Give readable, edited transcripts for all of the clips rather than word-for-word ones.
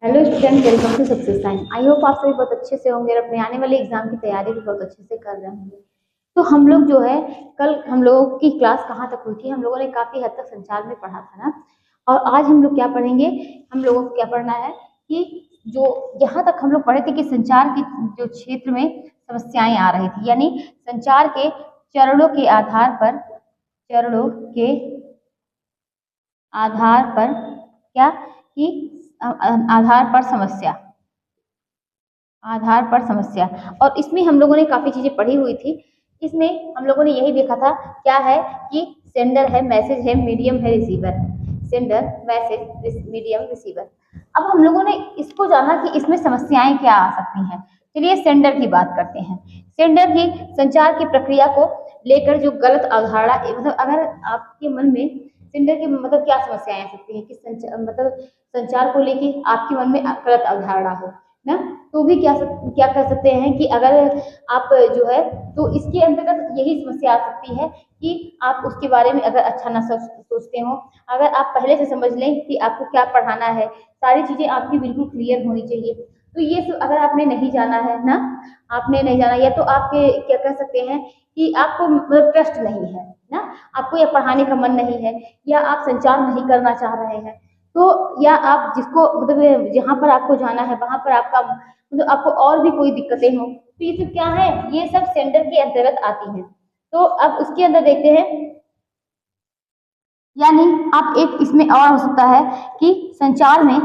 Hello student, welcome to success time. I hope आप सभी बहुत अच्छे से होंगे और अपने आने वाले एग्जाम की तैयारी भी बहुत अच्छे से कर रहे होंगे। तो हम लोग जो है, कल हम लोगों की क्लास कहाँ तक हुई थी? हम लोगों ने काफी हद तक संचार में पढ़ा था ना। और आज हम लोग क्या पढ़ेंगे? हम लोगों को क्या पढ़ना है कि जो यहाँ तक हम लोग पढ़े थे कि संचार के जो क्षेत्र में समस्याएं आ रही थी, यानी संचार के चरणों के आधार पर, चरणों के आधार पर क्या कि आधार पर समस्या, आधार पर समस्या। और इसमें हम लोगों ने काफी चीजें पढ़ी हुई थी। इसमें हम लोगों ने यही देखा था क्या है कि सेंडर है, मैसेज है, मीडियम है, receiver. Sender, message, medium, receiver. अब हम लोगों ने इसको जाना कि इसमें समस्याएं क्या आ सकती हैं। चलिए सेंडर की बात करते हैं। सेंडर की संचार की प्रक्रिया को लेकर जो गलत अवधारणा, मतलब अगर आपके मन में सेंडर की मतलब क्या समस्याएं आ सकती हैं कि संचार को लेके आपके मन में गलत अवधारणा हो ना, तो भी क्या कर सकते हैं कि अगर आप जो है, तो इसके अंतर्गत यही समस्या आ सकती है कि आप उसके बारे में अगर अच्छा ना सोचते हो। अगर आप पहले से समझ लें कि आपको क्या पढ़ाना है, सारी चीजें आपकी बिल्कुल क्लियर होनी चाहिए। तो ये सब अगर आपने नहीं जाना है ना, आपने नहीं जाना, या तो आपके क्या कह सकते हैं कि आपको मतलब ट्रस्ट नहीं है ना, आपको यह पढ़ाने का मन नहीं है, या आप संचार नहीं करना चाह रहे हैं, तो या आप जिसको मतलब जहाँ पर आपको जाना है वहां पर आपका मतलब आपको और भी कोई दिक्कतें हो, तो ये सब क्या है, ये सब सेंटर के अंतर्गत आती हैं। तो अब उसके अंदर देखते हैं, यानी आप एक इसमें और हो सकता है कि संचार में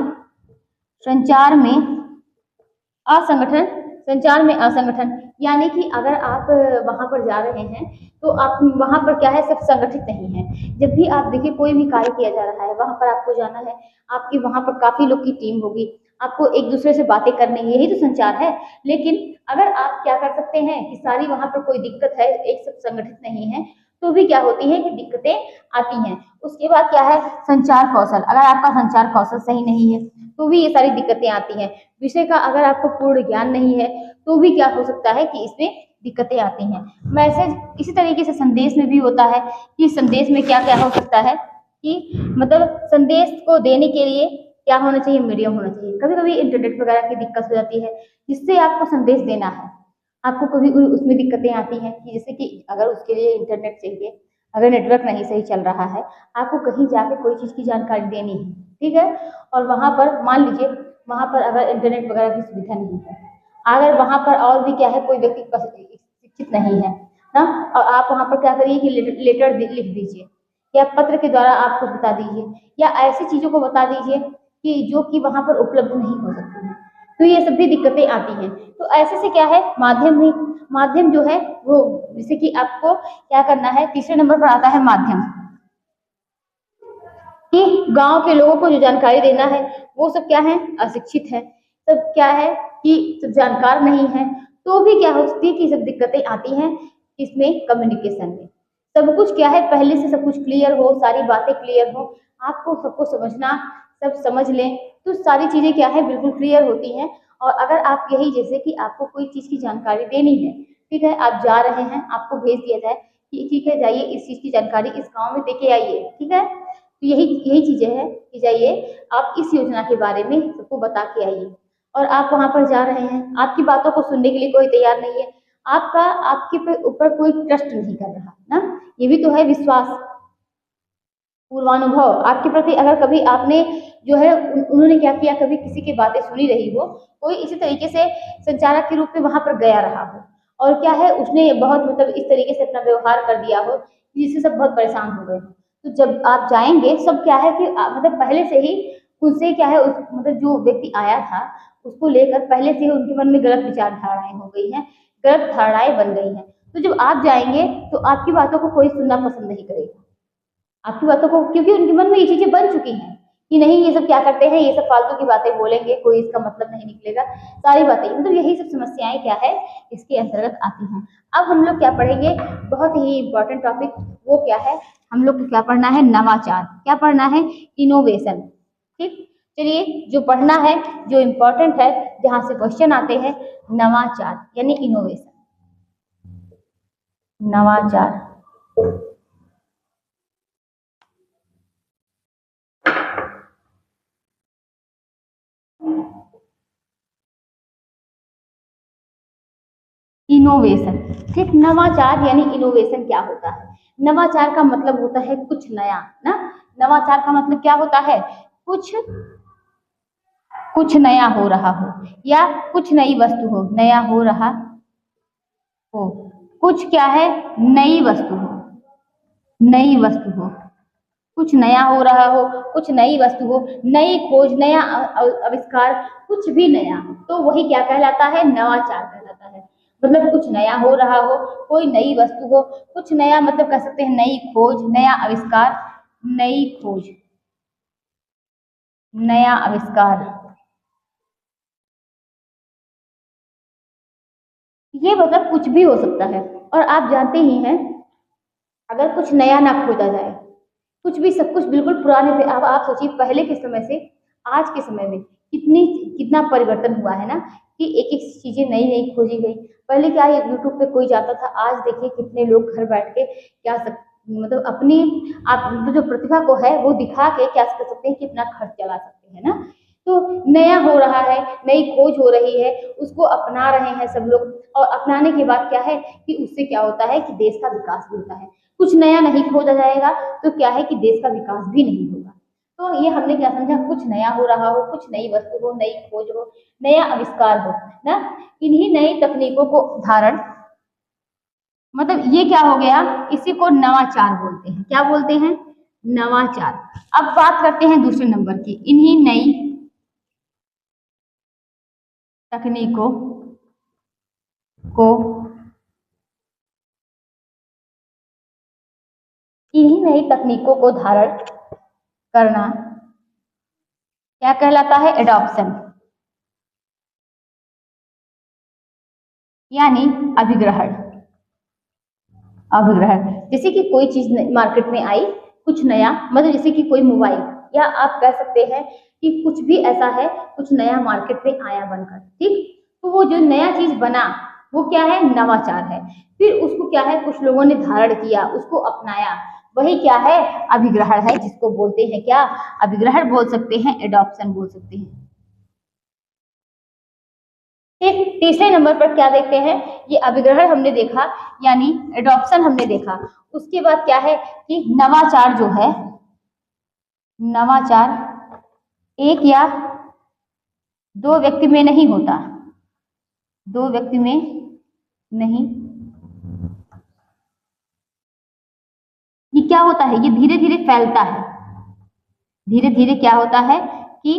असंगठन, संचार में असंगठन, यानी कि अगर आप वहां पर जा रहे हैं तो आप वहां पर क्या है, सब संगठित नहीं है। जब भी आप देखिए कोई भी कार्य किया जा रहा है, वहां पर आपको जाना है, आपकी वहां पर काफी लोग की टीम होगी, आपको एक दूसरे से बातें करनी है, यही तो संचार है। लेकिन अगर आप क्या कर सकते हैं कि सारी वहां पर कोई दिक्कत है, एक सब संगठित नहीं है, तो भी क्या होती है कि दिक्कतें आती हैं। उसके बाद क्या है, संचार कौशल। अगर आपका संचार कौशल सही नहीं है तो भी ये सारी दिक्कतें आती हैं। विषय का अगर आपको पूर्ण ज्ञान नहीं है तो भी क्या हो सकता है कि इसमें दिक्कतें आती हैं। मैसेज इसी तरीके से संदेश में भी होता है कि संदेश में क्या क्या हो सकता है कि मतलब संदेश को देने के लिए क्या होना चाहिए, मीडियम होना चाहिए। कभी कभी इंटरनेट वगैरह की दिक्कत हो जाती है जिससे आपको संदेश देना है, आपको कभी कोई उसमें दिक्कतें आती हैं कि जैसे कि अगर उसके लिए इंटरनेट चाहिए, अगर नेटवर्क नहीं सही चल रहा है, आपको कहीं जाके कोई चीज़ की जानकारी देनी है, ठीक है, और वहां पर मान लीजिए वहां पर अगर इंटरनेट वगैरह की सुविधा नहीं है, अगर वहां पर और भी क्या है, कोई व्यक्ति शिक्षित नहीं है ना, और आप वहां पर क्या करिए कि लेटर लिख दीजिए, या पत्र के द्वारा आप कुछ बता दीजिए, या ऐसी चीजों को बता दीजिए कि जो कि वहां पर उपलब्ध नहीं हो सकती है, तो ये सब भी दिक्कतें आती हैं। तो ऐसे से क्या है, माध्यम जो है वो, जैसे कि आपको क्या करना है, तीसरे नंबर पर आता है माध्यम, कि गांव के लोगों को जो जानकारी देना है वो सब क्या है, अशिक्षित है, सब क्या है कि सब जानकार नहीं है। तो भी क्या हो सकती है कि सब दिक्कतें आती हैं इसमें, कम्युनिकेशन में। सब कुछ क्या है, पहले से सब कुछ क्लियर हो, सारी बातें क्लियर हो, आपको सबको समझना, सब समझ लें, तो सारी चीजें क्या है, बिल्कुल क्लियर होती हैं। और अगर आप यही, जैसे कि आपको कोई चीज की जानकारी देनी है, ठीक है, आप जा रहे हैं, आपको भेज दिया जाए कि ठीक है जाइए इस चीज की जानकारी इस गांव में देके आइए, ठीक है, तो यही यही चीजें हैं कि जाइए आप इस योजना के बारे में सबको बता के आइए। और आप वहां पर जा रहे हैं, आपकी बातों को सुनने के लिए कोई तैयार नहीं है, आपका आपके ऊपर कोई ट्रस्ट नहीं कर रहा ना, ये भी तो है विश्वास, पूर्वानुभव आपके प्रति। अगर कभी आपने जो है उन्होंने क्या किया, कभी किसी की बातें सुनी रही हो, कोई इसी तरीके से संचालक के रूप में वहां पर गया रहा हो, और क्या है उसने बहुत मतलब इस तरीके से अपना व्यवहार कर दिया हो जिससे सब बहुत परेशान हो गए हो, तो जब आप जाएंगे सब क्या है कि मतलब पहले से ही उनसे क्या है मतलब जो व्यक्ति आया था उसको लेकर पहले से ही उनके मन में गलत विचारधाराएं हो गई हैं, गलत धारणाएं बन गई हैं। तो जब आप जाएंगे तो आपकी बातों को कोई सुनना पसंद नहीं करेगा, आपकी बातों को, क्योंकि उनके मन में ये चीजें बन चुकी हैं कि नहीं ये सब क्या करते हैं, ये सब फालतू की बातें बोलेंगे, कोई इसका मतलब नहीं निकलेगा, सारी बातें मतलब यही सब समस्याएं क्या है इसके अंतर्गत आती हैं। अब हम लोग क्या पढ़ेंगे, बहुत ही इंपॉर्टेंट टॉपिक, वो क्या है, हम लोग को क्या पढ़ना है, नवाचार। क्या पढ़ना है, इनोवेशन। ठीक, चलिए जो पढ़ना है, जो इम्पोर्टेंट है, जहां से क्वेश्चन आते हैं, नवाचार यानी इनोवेशन, नवाचार। इनोवेशन। ठीक, नवाचार यानी इनोवेशन क्या होता है? नवाचार का मतलब होता है कुछ नया ना। नवाचार का मतलब क्या होता है? कुछ नया हो रहा हो या कुछ नई वस्तु हो, नया हो रहा हो, कुछ क्या है, नई वस्तु हो, नई वस्तु हो, कुछ नया हो रहा हो, कुछ नई वस्तु हो, नई खोज, नया आविष्कार, कुछ भी नया, तो वही क्या कहलाता है? नवाचार कहलाता है। मतलब कुछ नया हो रहा हो, कोई नई वस्तु हो, कुछ नया मतलब कह सकते हैं नई खोज, नया आविष्कार, नई खोज, नया आविष्कार, ये मतलब कुछ भी हो सकता है। और आप जानते ही हैं, अगर कुछ नया ना खोजा जाए, कुछ भी, सब कुछ बिल्कुल पुराने पे। अब आप सोचिए पहले के समय से आज के समय में कितना परिवर्तन हुआ है ना, कि एक एक चीजें नई नई खोजी गई। पहले क्या है, यूट्यूब पे कोई जाता था, आज देखिए कितने लोग घर बैठ के क्या मतलब अपनी आप जो प्रतिभा को है वो दिखा के क्या कर सकते हैं कि अपना खर्च चला सकते हैं ना। तो नया हो रहा है, नई खोज हो रही है, उसको अपना रहे हैं सब लोग। और अपनाने के बाद क्या है कि उससे क्या होता है कि देश का विकास भी होता है। कुछ नया नहीं खोजा जाएगा तो क्या है कि देश का विकास भी नहीं होगा। तो ये हमने क्या समझा, कुछ नया हो रहा हो, कुछ नई वस्तु हो, नई खोज हो, नया आविष्कार हो ना। इन्हीं नई तकनीकों को धारण, मतलब ये क्या हो गया, इसी को नवाचार बोलते हैं। क्या बोलते हैं? नवाचार। अब बात करते हैं दूसरे नंबर की, इन्हीं नई तकनीकों को इन्हीं नई तकनीकों को धारण करना क्या कहलाता है? एडॉप्शन, यानी अभिग्रहण। अभिग्रहण, जैसे कि कोई चीज मार्केट में आई, कुछ नया, मतलब जैसे कि कोई मोबाइल, या आप कह सकते हैं कि कुछ भी ऐसा है, कुछ नया मार्केट में आया बनकर, ठीक। तो वो जो नया चीज बना वो क्या है? नवाचार है। फिर उसको क्या है, कुछ लोगों ने धारण किया, उसको अपनाया, वही क्या है? अभिग्रहण है, जिसको बोलते हैं क्या? अभिग्रहण बोल सकते हैं, एडॉप्शन बोल सकते हैं। फिर तीसरे नंबर पर क्या देखते हैं, ये अभिग्रहण हमने देखा, यानी एडॉप्शन हमने देखा। उसके बाद क्या है कि नवाचार जो है, नवाचार एक या दो व्यक्ति में नहीं होता, दो व्यक्ति में नहीं, ये क्या होता है, ये धीरे धीरे फैलता है। धीरे धीरे क्या होता है कि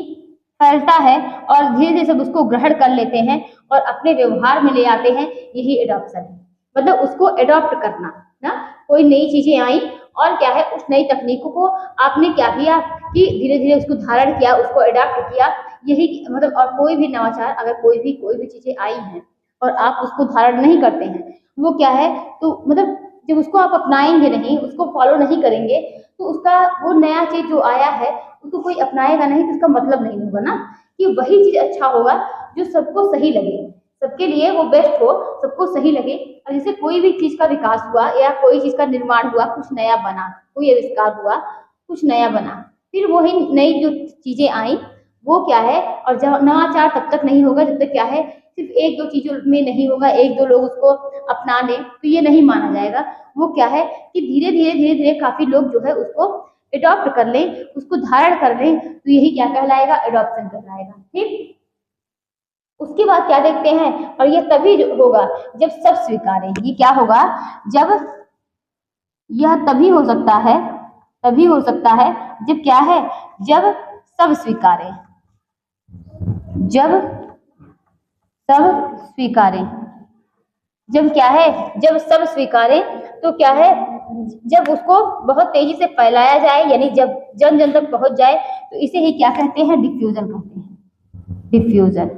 फैलता है, और धीरे धीरे सब उसको ग्रहण कर लेते हैं और अपने व्यवहार में ले आते हैं। यही एडॉप्शन है, मतलब उसको एडॉप्ट करना ना। कोई नई चीजें आई और क्या है, उस नई तकनीकों को आपने क्या किया कि धीरे धीरे उसको धारण किया, उसको एडॉप्ट किया। यही मतलब, और कोई भी नवाचार, अगर कोई भी चीजें आई हैं और आप उसको धारण नहीं करते हैं, वो क्या है, तो मतलब जब उसको आप अपनाएंगे नहीं, उसको फॉलो नहीं करेंगे, तो उसका वो नया चीज जो आया है उसको कोई अपनाएगा नहीं, तो इसका मतलब नहीं होगा ना कि वही चीज अच्छा होगा जो सबको सही लगे, सबके लिए वो बेस्ट हो, सबको सही लगे। और जैसे कोई भी चीज का विकास हुआ या कोई चीज का निर्माण हुआ, कुछ नया बना, कोई आविष्कार हुआ, कुछ नया बना, फिर वही नई जो चीजें आई वो क्या है, और जब नवाचार तब तक नहीं होगा जब तक क्या है, सिर्फ एक दो चीजों में नहीं होगा, एक दो लोग उसको अपना लें तो ये नहीं माना जाएगा। वो क्या है कि धीरे धीरे काफी लोग जो है उसको एडॉप्ट कर लें, उसको धारण कर लें, तो यही क्या कहलाएगा? एडॉप्शन कहलाएगा, ठीक। उसके बाद क्या देखते हैं, और ये तभी होगा जब सब स्वीकारें। ये क्या होगा? जब, यह तभी हो सकता है, तभी हो सकता है जब क्या है, जब सब स्वीकारें, जब सब स्वीकारें, जब क्या है, जब सब स्वीकारें, तो क्या है, जब उसको बहुत तेजी से फैलाया जाए, यानी जब जन जन तक पहुंच जाए, तो इसे ही क्या कहते हैं? डिफ्यूजन कहते हैं, डिफ्यूजन।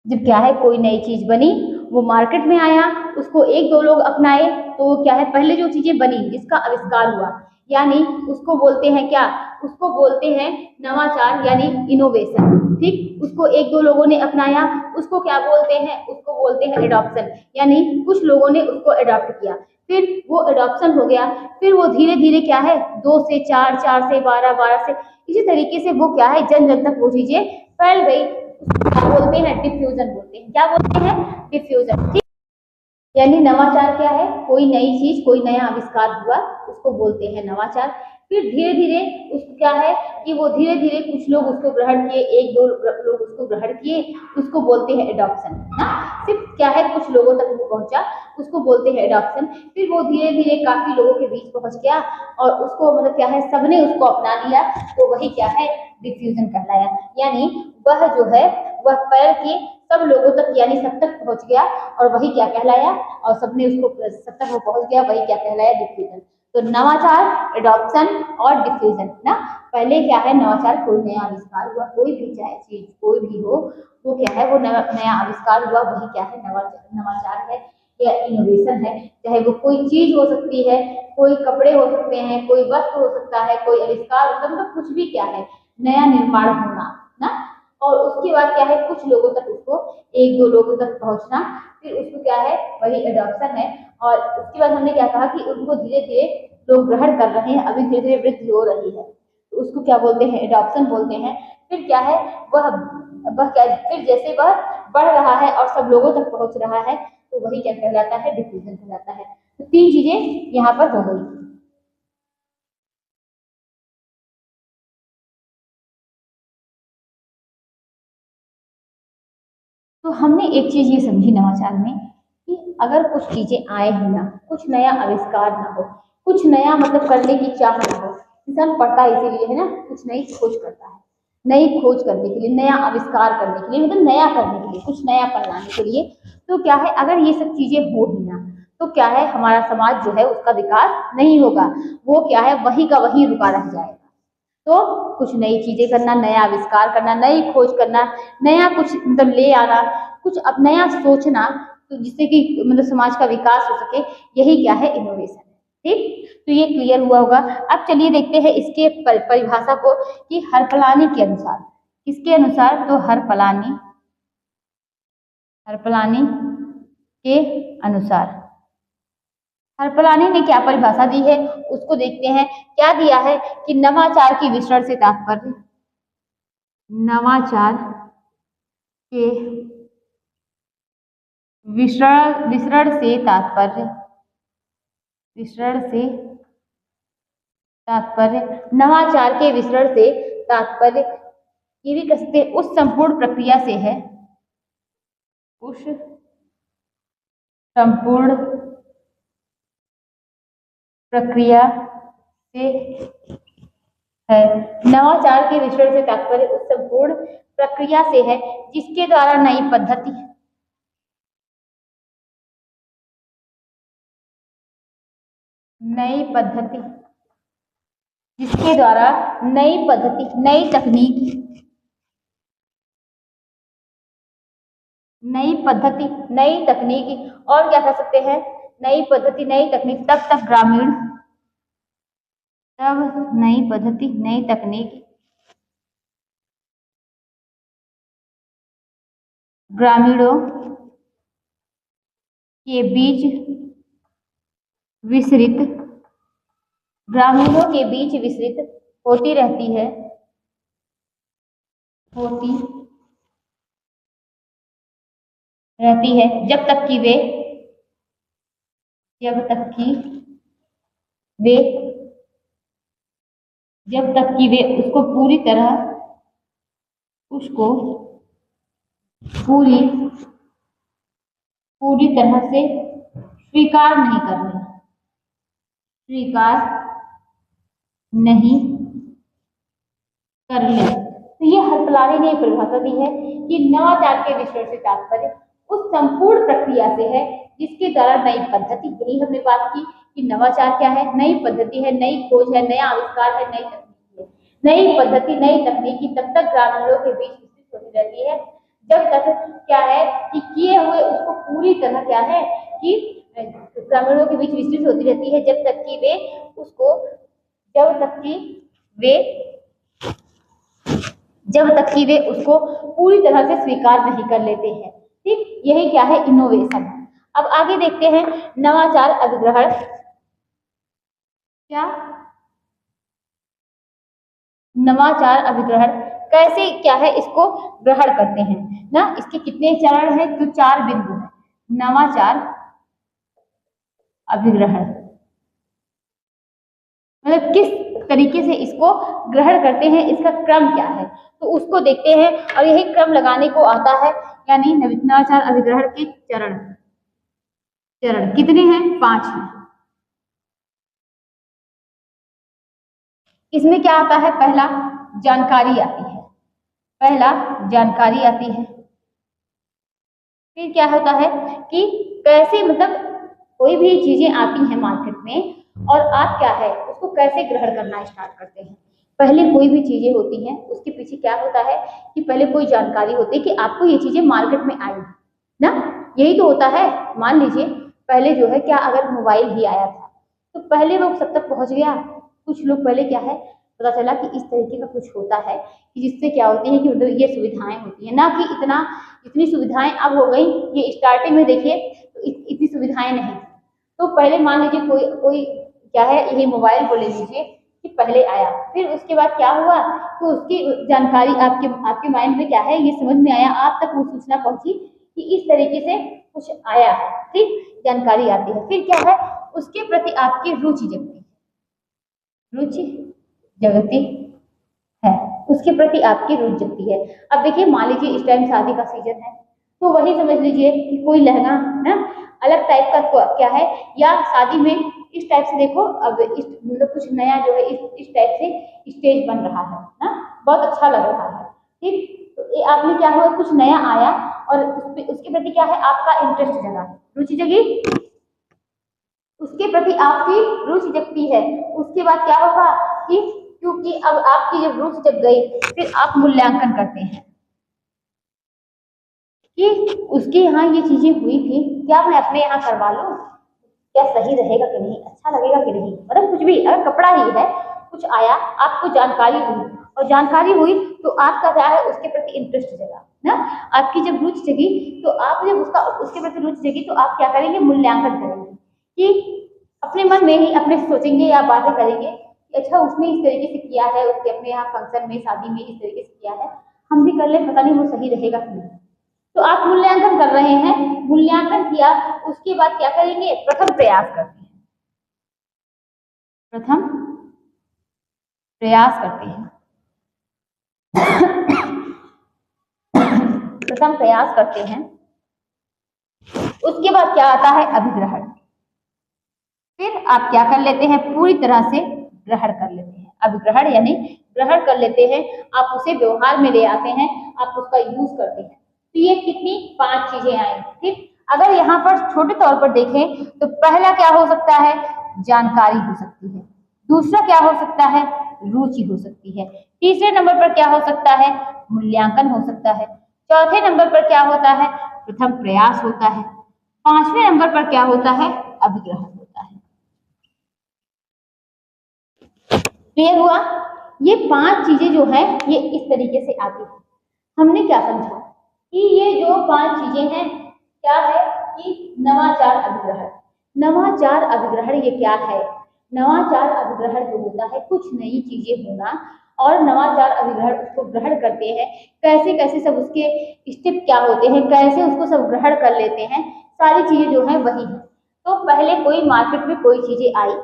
जब क्या है, कोई नई चीज बनी, वो मार्केट में आया, उसको एक दो लोग अपनाए, तो वो क्या है, पहले जो चीजें बनी जिसका आविष्कार हुआ, यानी उसको बोलते हैं क्या? उसको बोलते हैं नवाचार, यानी इनोवेशन, ठीक। उसको एक दो लोगों ने अपनाया, उसको क्या बोलते हैं? उसको बोलते हैं एडॉप्शन, यानी कुछ लोगों ने उसको एडॉप्ट किया, फिर वो एडॉप्शन हो गया। फिर वो धीरे धीरे क्या है, 2 से 4, 4 से 12, 12 से, इसी तरीके से वो क्या है, जन जन तक वो चीजें फैल गई। उसको क्या बोलते हैं, डिफ्यूजन बोलते हैं। क्या बोलते हैं, डिफ्यूजन। ठीक, यानी नवाचार क्या है, कोई नई चीज, कोई नया आविष्कार हुआ, उसको बोलते हैं नवाचार। फिर धीरे धीरे उसको क्या है कि वो धीरे धीरे कुछ लोग उसको ग्रहण किए, एक दो लोग उसको ग्रहण किए, उसको बोलते हैं एडॉप्शन ना। सिर्फ क्या है कुछ लोगों तक वो पहुंचा, उसको बोलते हैं एडॉप्शन। फिर वो धीरे धीरे काफी लोगों के बीच पहुंच गया और उसको मतलब क्या है सबने उसको अपना लिया, तो वही क्या है डिफ्यूजन कहलाया। यानी वह जो है वह फैल के सब लोगों तक यानी सब तक पहुंच गया और वही क्या कहलाया, और सबने उसको सब तक वो पहुंच गया, वही क्या कहलाया, डिफ्यूजन। तो नवाचार, एडॉप्शन और डिफ्यूजन ना। पहले क्या है नवाचार, कोई नया आविष्कार हुआ, कोई भी चाहे चीज कोई भी हो, वो क्या है वो नया आविष्कार हुआ, वही क्या है नवाचार है या इनोवेशन है। चाहे वो कोई चीज हो सकती है, कोई कपड़े हो सकते हैं, कोई वस्त्र हो सकता है, कोई आविष्कार हो सकता है, मतलब कुछ भी क्या है नया निर्माण होना ना। और उसके बाद क्या है कुछ लोगों तक उसको, एक दो लोगों तक पहुंचना, फिर उसको क्या है वही एडॉप्शन है। और उसके बाद हमने क्या कहा कि उनको धीरे धीरे लोग ग्रहण कर रहे हैं, अभी धीरे धीरे वृद्धि हो रही है, तो उसको क्या बोलते हैं, एडॉप्शन बोलते हैं। फिर क्या है वह क्या, फिर जैसे वह बढ़ रहा है और सब लोगों तक पहुंच रहा है, तो वही क्या कहलाता है, डिफ्यूजन कहलाता है। तो तीन चीजें यहाँ पर हो गई। तो हमने एक चीज ये समझी नवाचार में कि अगर कुछ चीजें आए ही ना, कुछ नया आविष्कार ना हो, कुछ नया मतलब करने की चाह ना हो, इंसान पढ़ता इसीलिए है ना, कुछ नई खोज करता है, नई खोज करने के लिए, नया आविष्कार करने के लिए, मतलब नया करने के लिए, कुछ नया कर लाने के लिए। तो क्या है अगर ये सब चीजें हो ही ना, तो क्या है हमारा समाज जो है उसका विकास नहीं होगा, वो क्या है वही का वही रुका रह जाएगा। तो कुछ नई चीजें करना, नया आविष्कार करना, नई खोज करना, नया कुछ मतलब ले आना, कुछ अब नया सोचना, तो जिससे कि मतलब समाज का विकास हो सके, यही क्या है इनोवेशन है। ठीक, तो ये क्लियर हुआ होगा। अब चलिए देखते हैं इसके परिभाषा को कि हरपलानी के अनुसार, किसके अनुसार, तो हरपलानी, हरपलानी के अनुसार, हरपलानी ने क्या परिभाषा दी है उसको देखते हैं। क्या दिया है कि नवाचार के विसरण से तात्पर्य, नवाचार के विसरण से तात्पर्य, विसरण से तात्पर्य, नवाचार के विसरण से तात्पर्य ये भी कह सकते हैं उस संपूर्ण प्रक्रिया से है, उस संपूर्ण प्रक्रिया से है। नवाचार के विसरण से तात्पर्य उस संपूर्ण प्रक्रिया से है जिसके द्वारा नई पद्धति, नई पद्धति, जिसके द्वारा नई पद्धति, नई तकनीक, नई पद्धति, नई तकनीक, और क्या कर सकते हैं, नई पद्धति, नई तकनीक, तब तक ग्रामीण, तब नई पद्धति, नई तकनीक ग्रामीणों के बीच विसरित, ग्रामीणों के बीच विसरित होती रहती है, होती रहती है जब तक कि वे, जब तक कि वे, जब तक कि वे उसको पूरी तरह, उसको पूरी पूरी तरह से स्वीकार नहीं कर रहे, स्वीकार नहीं कर ले। तो ये हरपलानी ने परिभाषा दी है कि नवाचार के विषय से तात्पर्य उस संपूर्ण प्रक्रिया से है जिसके द्वारा नई पद्धति, यही हमने बात की कि नवाचार क्या है, नई पद्धति है, नई खोज है, नया आविष्कार है, नई तकनीक है। नई पद्धति, नई तकनीकी तब तक ग्रामीणों के बीच विकसित होती रहती है जब तक क्या है कि किए हुए उसको पूरी तरह क्या है कि ग्रामीणों के बीच विस्तृत होती रहती है जब तक कि वे उसको, जब तक कि वे, जब तक कि वे उसको पूरी तरह से स्वीकार नहीं कर लेते हैं। ठीक, यही क्या है इनोवेशन। अब आगे देखते हैं नवाचार अधिग्रहण क्या, नवाचार अधिग्रहण कैसे क्या है इसको ग्रहण करते हैं ना। इसके कितने चरण हैं, तो 4 बिंदु है। नवाचार अभिग्रहण मतलब किस तरीके से इसको ग्रहण करते हैं, इसका क्रम क्या है, तो उसको देखते हैं। और यही क्रम लगाने को आता है, यानी नवाचार अभिग्रहण के चरण। चरण कितने हैं, 5 हैं। इसमें क्या आता है, पहला जानकारी आती है, पहला जानकारी आती है। फिर क्या होता है कि कैसे मतलब कोई भी चीजें आती हैं मार्केट में और आप क्या है उसको कैसे ग्रहण करना स्टार्ट करते हैं। पहले कोई भी चीजें होती हैं उसके पीछे क्या होता है कि पहले कोई जानकारी होती है कि आपको ये चीजें मार्केट में आई ना, यही तो होता है। मान लीजिए पहले जो है क्या, अगर मोबाइल ही आया था तो पहले वो सब तक पहुंच गया। कुछ लोग पहले क्या है पता चला कि इस तरीके का कुछ होता है कि जिससे क्या होती है कि मतलब ये सुविधाएं होती है ना, कि इतनी सुविधाएं अब हो गई। ये स्टार्टिंग में देखिए तो इतनी सुविधाएं नहीं। तो पहले मान लीजिए कोई कोई क्या है, यही मोबाइल को ले लीजिए कि पहले आया, फिर उसके बाद क्या हुआ तो उसकी जानकारी आपके माइंड में क्या है ये समझ में आया, आप तक वो सूचना पहुंची कि इस तरीके से कुछ आया है। ठीक, जानकारी आती है। फिर क्या है, उसके प्रति आपकी रुचि जगती है, रुचि जगती है, उसके प्रति आपकी रुचि जगती है। अब देखिए मान लीजिए इस टाइम शादी का सीजन है, तो वही समझ लीजिए कि कोई लहंगा है अलग टाइप का क्या है, या शादी में इस टाइप से देखो अब इस मतलब कुछ नया जो है इस टाइप से स्टेज बन रहा है ना, बहुत अच्छा लग रहा है। ठीक, तो ये आपने क्या हुआ कुछ नया आया और उसके प्रति क्या है आपका इंटरेस्ट जगा, रुचि जगी, उसके प्रति आपकी रुचि जगती है। उसके बाद क्या होगा कि क्योंकि अब आपकी जब रुचि जग गई फिर आप मूल्यांकन करते हैं कि उसके यहाँ ये चीजें हुई थी, क्या मैं अपने यहाँ करवा लूं, क्या सही रहेगा कि नहीं, अच्छा लगेगा कि नहीं, मतलब कुछ भी अगर कपड़ा ही है कुछ आया आपको जानकारी हुई और जानकारी हुई तो आपका क्या है उसके प्रति इंटरेस्ट जगा ना, आपकी जब रुचि जगी तो आप जब उसके प्रति रुचि जगी तो आप क्या करेंगे मूल्यांकन करेंगे कि अपने मन में ही अपने सोचेंगे या बातें करेंगे कि अच्छा उसने इस तरीके से किया है, उसके अपने यहाँ फंक्शन में शादी में इस तरीके से किया है, हम भी कर ले, पता नहीं वो सही रहेगा कि नहीं। तो आप मूल्यांकन कर रहे हैं, मूल्यांकन किया उसके बाद क्या करेंगे प्रथम प्रयास करते हैं, प्रथम प्रयास करते हैं प्रथम प्रयास करते हैं। उसके बाद क्या आता है अभिग्रहण, फिर आप क्या कर लेते हैं पूरी तरह से ग्रहण कर लेते हैं। अभिग्रहण यानी ग्रहण कर लेते हैं, आप उसे व्यवहार में ले आते हैं, आप उसका यूज करते हैं। तो ये कितनी 5 चीजें आई। ठीक, अगर यहाँ पर छोटे तौर पर देखें तो पहला क्या हो सकता है जानकारी हो सकती है, दूसरा क्या हो सकता है रुचि हो सकती है, तीसरे नंबर पर क्या हो सकता है मूल्यांकन हो सकता है, चौथे नंबर पर क्या होता है प्रथम प्रयास होता है, 5वें नंबर पर क्या होता है अभिग्रहण होता है। क्लियर हुआ, ये 5 चीजें जो है ये इस तरीके से आती है। हमने क्या समझा कि ये जो 5 चीजें हैं क्या है कि नवाचार अभिग्रहण, नवाचार अभिग्रहण ये क्या है, नवाचार अभिग्रहण जो होता है कुछ नई चीजें होना और नवाचार अभिग्रहण उसको ग्रहण करते हैं, कैसे कैसे सब उसके स्टेप क्या होते हैं, कैसे उसको सब ग्रहण कर लेते हैं, सारी चीजें जो है वही है। तो पहले कोई मार्केट में कोई चीजें आई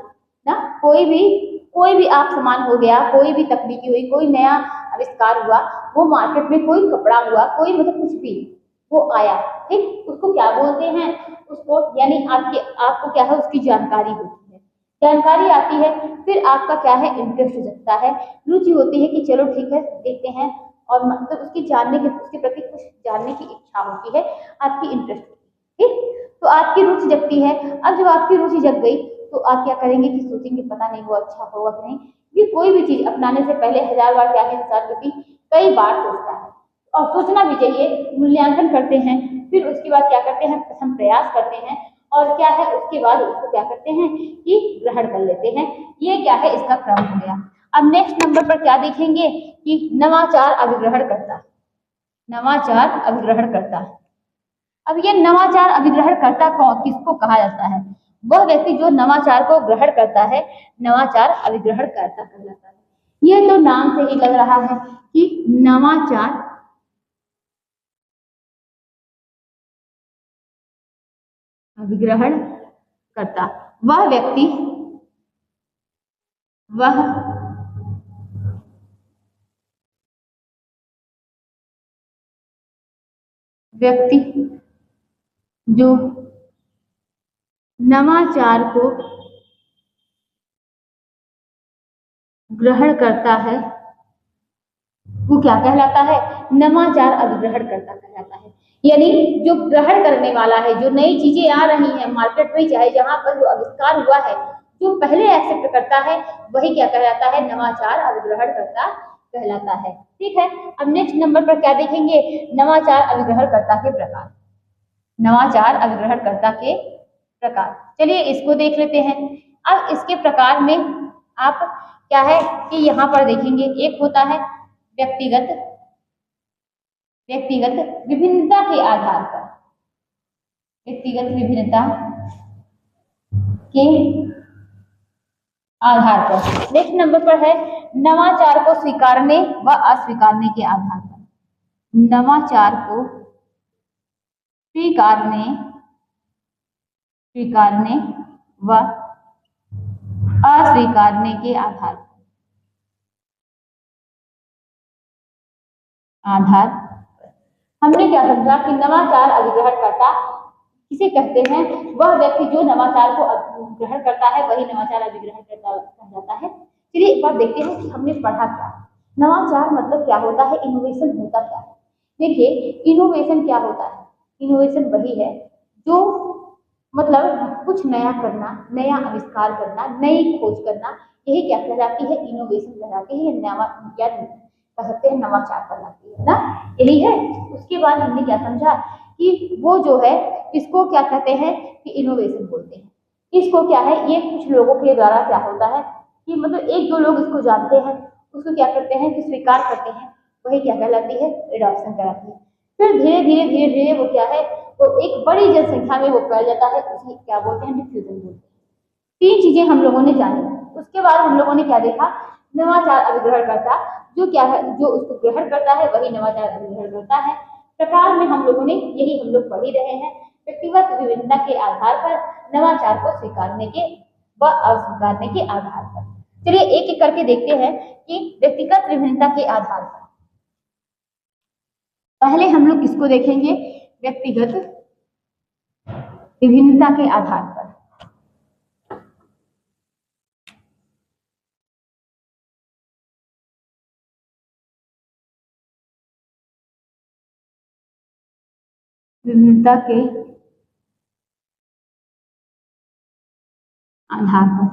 ना, कोई भी आप सामान हो गया, कोई भी तकनीकी हुई, कोई नया आविष्कार हुआ, वो मार्केट में कोई कपड़ा हुआ, कोई मतलब कुछ भी वो आया, ठीक, उसको क्या बोलते हैं उसको, यानी आपको क्या है उसकी जानकारी होती है, जानकारी आती है, फिर आपका क्या है इंटरेस्ट जगता है, रुचि होती है कि चलो ठीक है देखते हैं, और मतलब उसके प्रति कुछ जानने की इच्छा होती है, आपकी इंटरेस्ट होती है। ठीक, तो आपकी रुचि जगती है। अब जब आपकी रुचि जग गई तो आप क्या करेंगे कि सोचेंगे पता नहीं वो अच्छा होगा कि नहीं, ये कोई भी चीज अपनाने से पहले 1000 बार क्या है इंसान व्यक्ति कई बार सोचता है और सोचना भी चाहिए। मूल्यांकन करते हैं, फिर उसके बाद क्या करते हैं हम प्रयास करते हैं और क्या है उसके बाद उसको क्या करते हैं कि ग्रहण कर लेते हैं। ये क्या है इसका क्रम हो गया। अब नेक्स्ट नंबर पर क्या देखेंगे कि नवाचार अभिग्रहण करता, नवाचार अभिग्रहण करता। अब ये नवाचार अभिग्रहण करता किसको कहा जाता है, वह व्यक्ति जो नवाचार को ग्रहण करता है नवाचार अभिग्रहण करता कहलाता है। यह तो नाम से ही लग रहा है कि नवाचार अभिग्रहण करता। वह व्यक्ति वह व्यक्ति जो नवाचार को ग्रहण करता है वो क्या कहलाता है? नवाचार अभिग्रहण करता कहलाता है। यानी जो ग्रहण करने वाला है, जो नई चीजें आ रही हैं मार्केट में, चाहे जहां पर जो आविष्कार हुआ है, जो पहले एक्सेप्ट करता है वही क्या कहलाता है? नवाचार अभिग्रहण करता कहलाता है। ठीक है, अब नेक्स्ट नंबर पर क्या देखेंगे? नवाचार अभिग्रहणकर्ता के प्रकार। नवाचार अभिग्रहणकर्ता के प्रकार, चलिए इसको देख लेते हैं। अब इसके प्रकार में आप क्या है कि यहाँ पर देखेंगे, एक होता है व्यक्तिगत व्यक्तिगत विभिन्नता के आधार पर, व्यक्तिगत विभिन्नता के आधार पर। नेक्स्ट नंबर पर है नवाचार को स्वीकारने व अस्वीकारने के आधार पर। नवाचार को स्वीकारने स्वीकारने व अस्वीकारने के आधार हमने क्या समझा कि नवाचार अभिग्रहणकर्ता किसे कहते हैं? वह व्यक्ति जो नवाचार को ग्रहण करता है वही नवाचार अभिग्रहणकर्ता कहा जाता है। चलिए एक बार देखते हैं कि हमने पढ़ा क्या। नवाचार मतलब क्या होता है? इनोवेशन होता क्या है? देखिए, इनोवेशन क्या होता है? इनोवेशन वही है जो मतलब कुछ नया करना, नया आविष्कार करना, नई खोज करना, यही क्या कहलाती है? इनोवेशन कहलाती है। नवा क्या कह सकते हैं? नवाचार कहलाती है ना, यही है। उसके बाद हमने क्या समझा कि वो जो है इसको क्या कहते हैं कि इनोवेशन बोलते हैं। इसको क्या है, ये कुछ लोगों के द्वारा क्या होता है कि मतलब एक दो लोग इसको जानते हैं, उसको क्या करते हैं कि स्वीकार करते हैं, वही क्या कहलाती है? एडॉप्शन कहलाती है। फिर धीरे धीरे धीरे धीरे वो क्या है, वो एक बड़ी जनसंख्या में वो फैल जाता है, उसे क्या बोलते हैं? डिफ्यूजन बोलते हैं। तीन चीजें हम लोगों ने जानी। उसके बाद हम लोगों ने क्या देखा? नवाचार अभिग्रहण करता जो क्या है, जो उसको ग्रहण करता है वही नवाचार अभिग्रहण करता है। प्रकार में हम लोगों ने यही हम लोग पढ़ ही रहे हैं, व्यक्तिगत विभिन्नता के आधार पर नवाचार को स्वीकारने के व अस्वीकारने के आधार पर। चलिए एक एक करके देखते हैं कि व्यक्तिगत विभिन्नता के आधार पर पहले हम लोग किसको देखेंगे? व्यक्तिगत विभिन्नता के आधार पर। विभिन्नता के आधार पर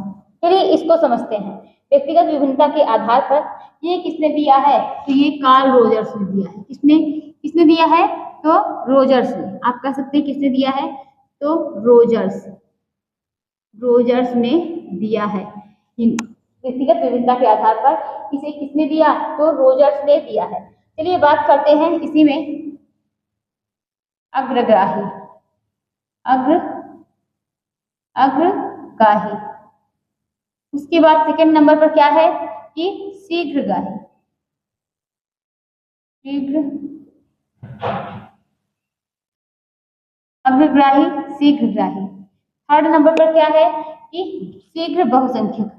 चलिए इसको समझते हैं। व्यक्तिगत विभिन्नता के आधार पर ये किसने दिया है? तो ये कार्ल रोजर्स ने दिया है। किसने किसने दिया है? तो रोजर्स ने। आप कह सकते हैं किसने दिया है? तो रोजर्स रोजर्स ने दिया है। व्यक्तिगत विभिन्नता के आधार पर इसे किसने दिया? तो रोजर्स ने दिया है। चलिए बात करते हैं इसी में अग्रग्राही अग्रगाही। उसके बाद सेकंड नंबर पर क्या है कि शीघ्रगाही अग्रग्राही शीघ्रग्राही। थर्ड नंबर पर क्या है कि शीघ्र बहुसंख्यक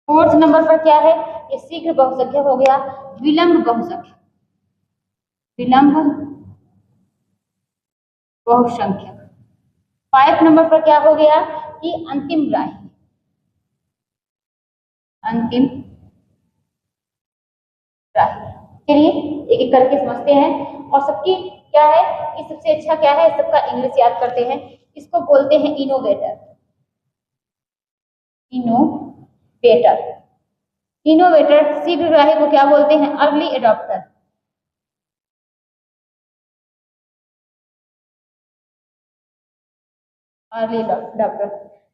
फोर्थ नंबर पर क्या है? ये शीघ्र बहुसंख्यक हो गया। विलंब बहुसंख्यक फाइव नंबर पर क्या हो गया कि अंतिमग्राही चलिए एक एक करके समझते हैं। और सबकी क्या है कि सबसे अच्छा क्या है, सबका इंग्लिश याद करते हैं। इसको बोलते हैं इनोवेटर शीघ्रग्राही को क्या बोलते हैं? अर्ली एडॉप्टर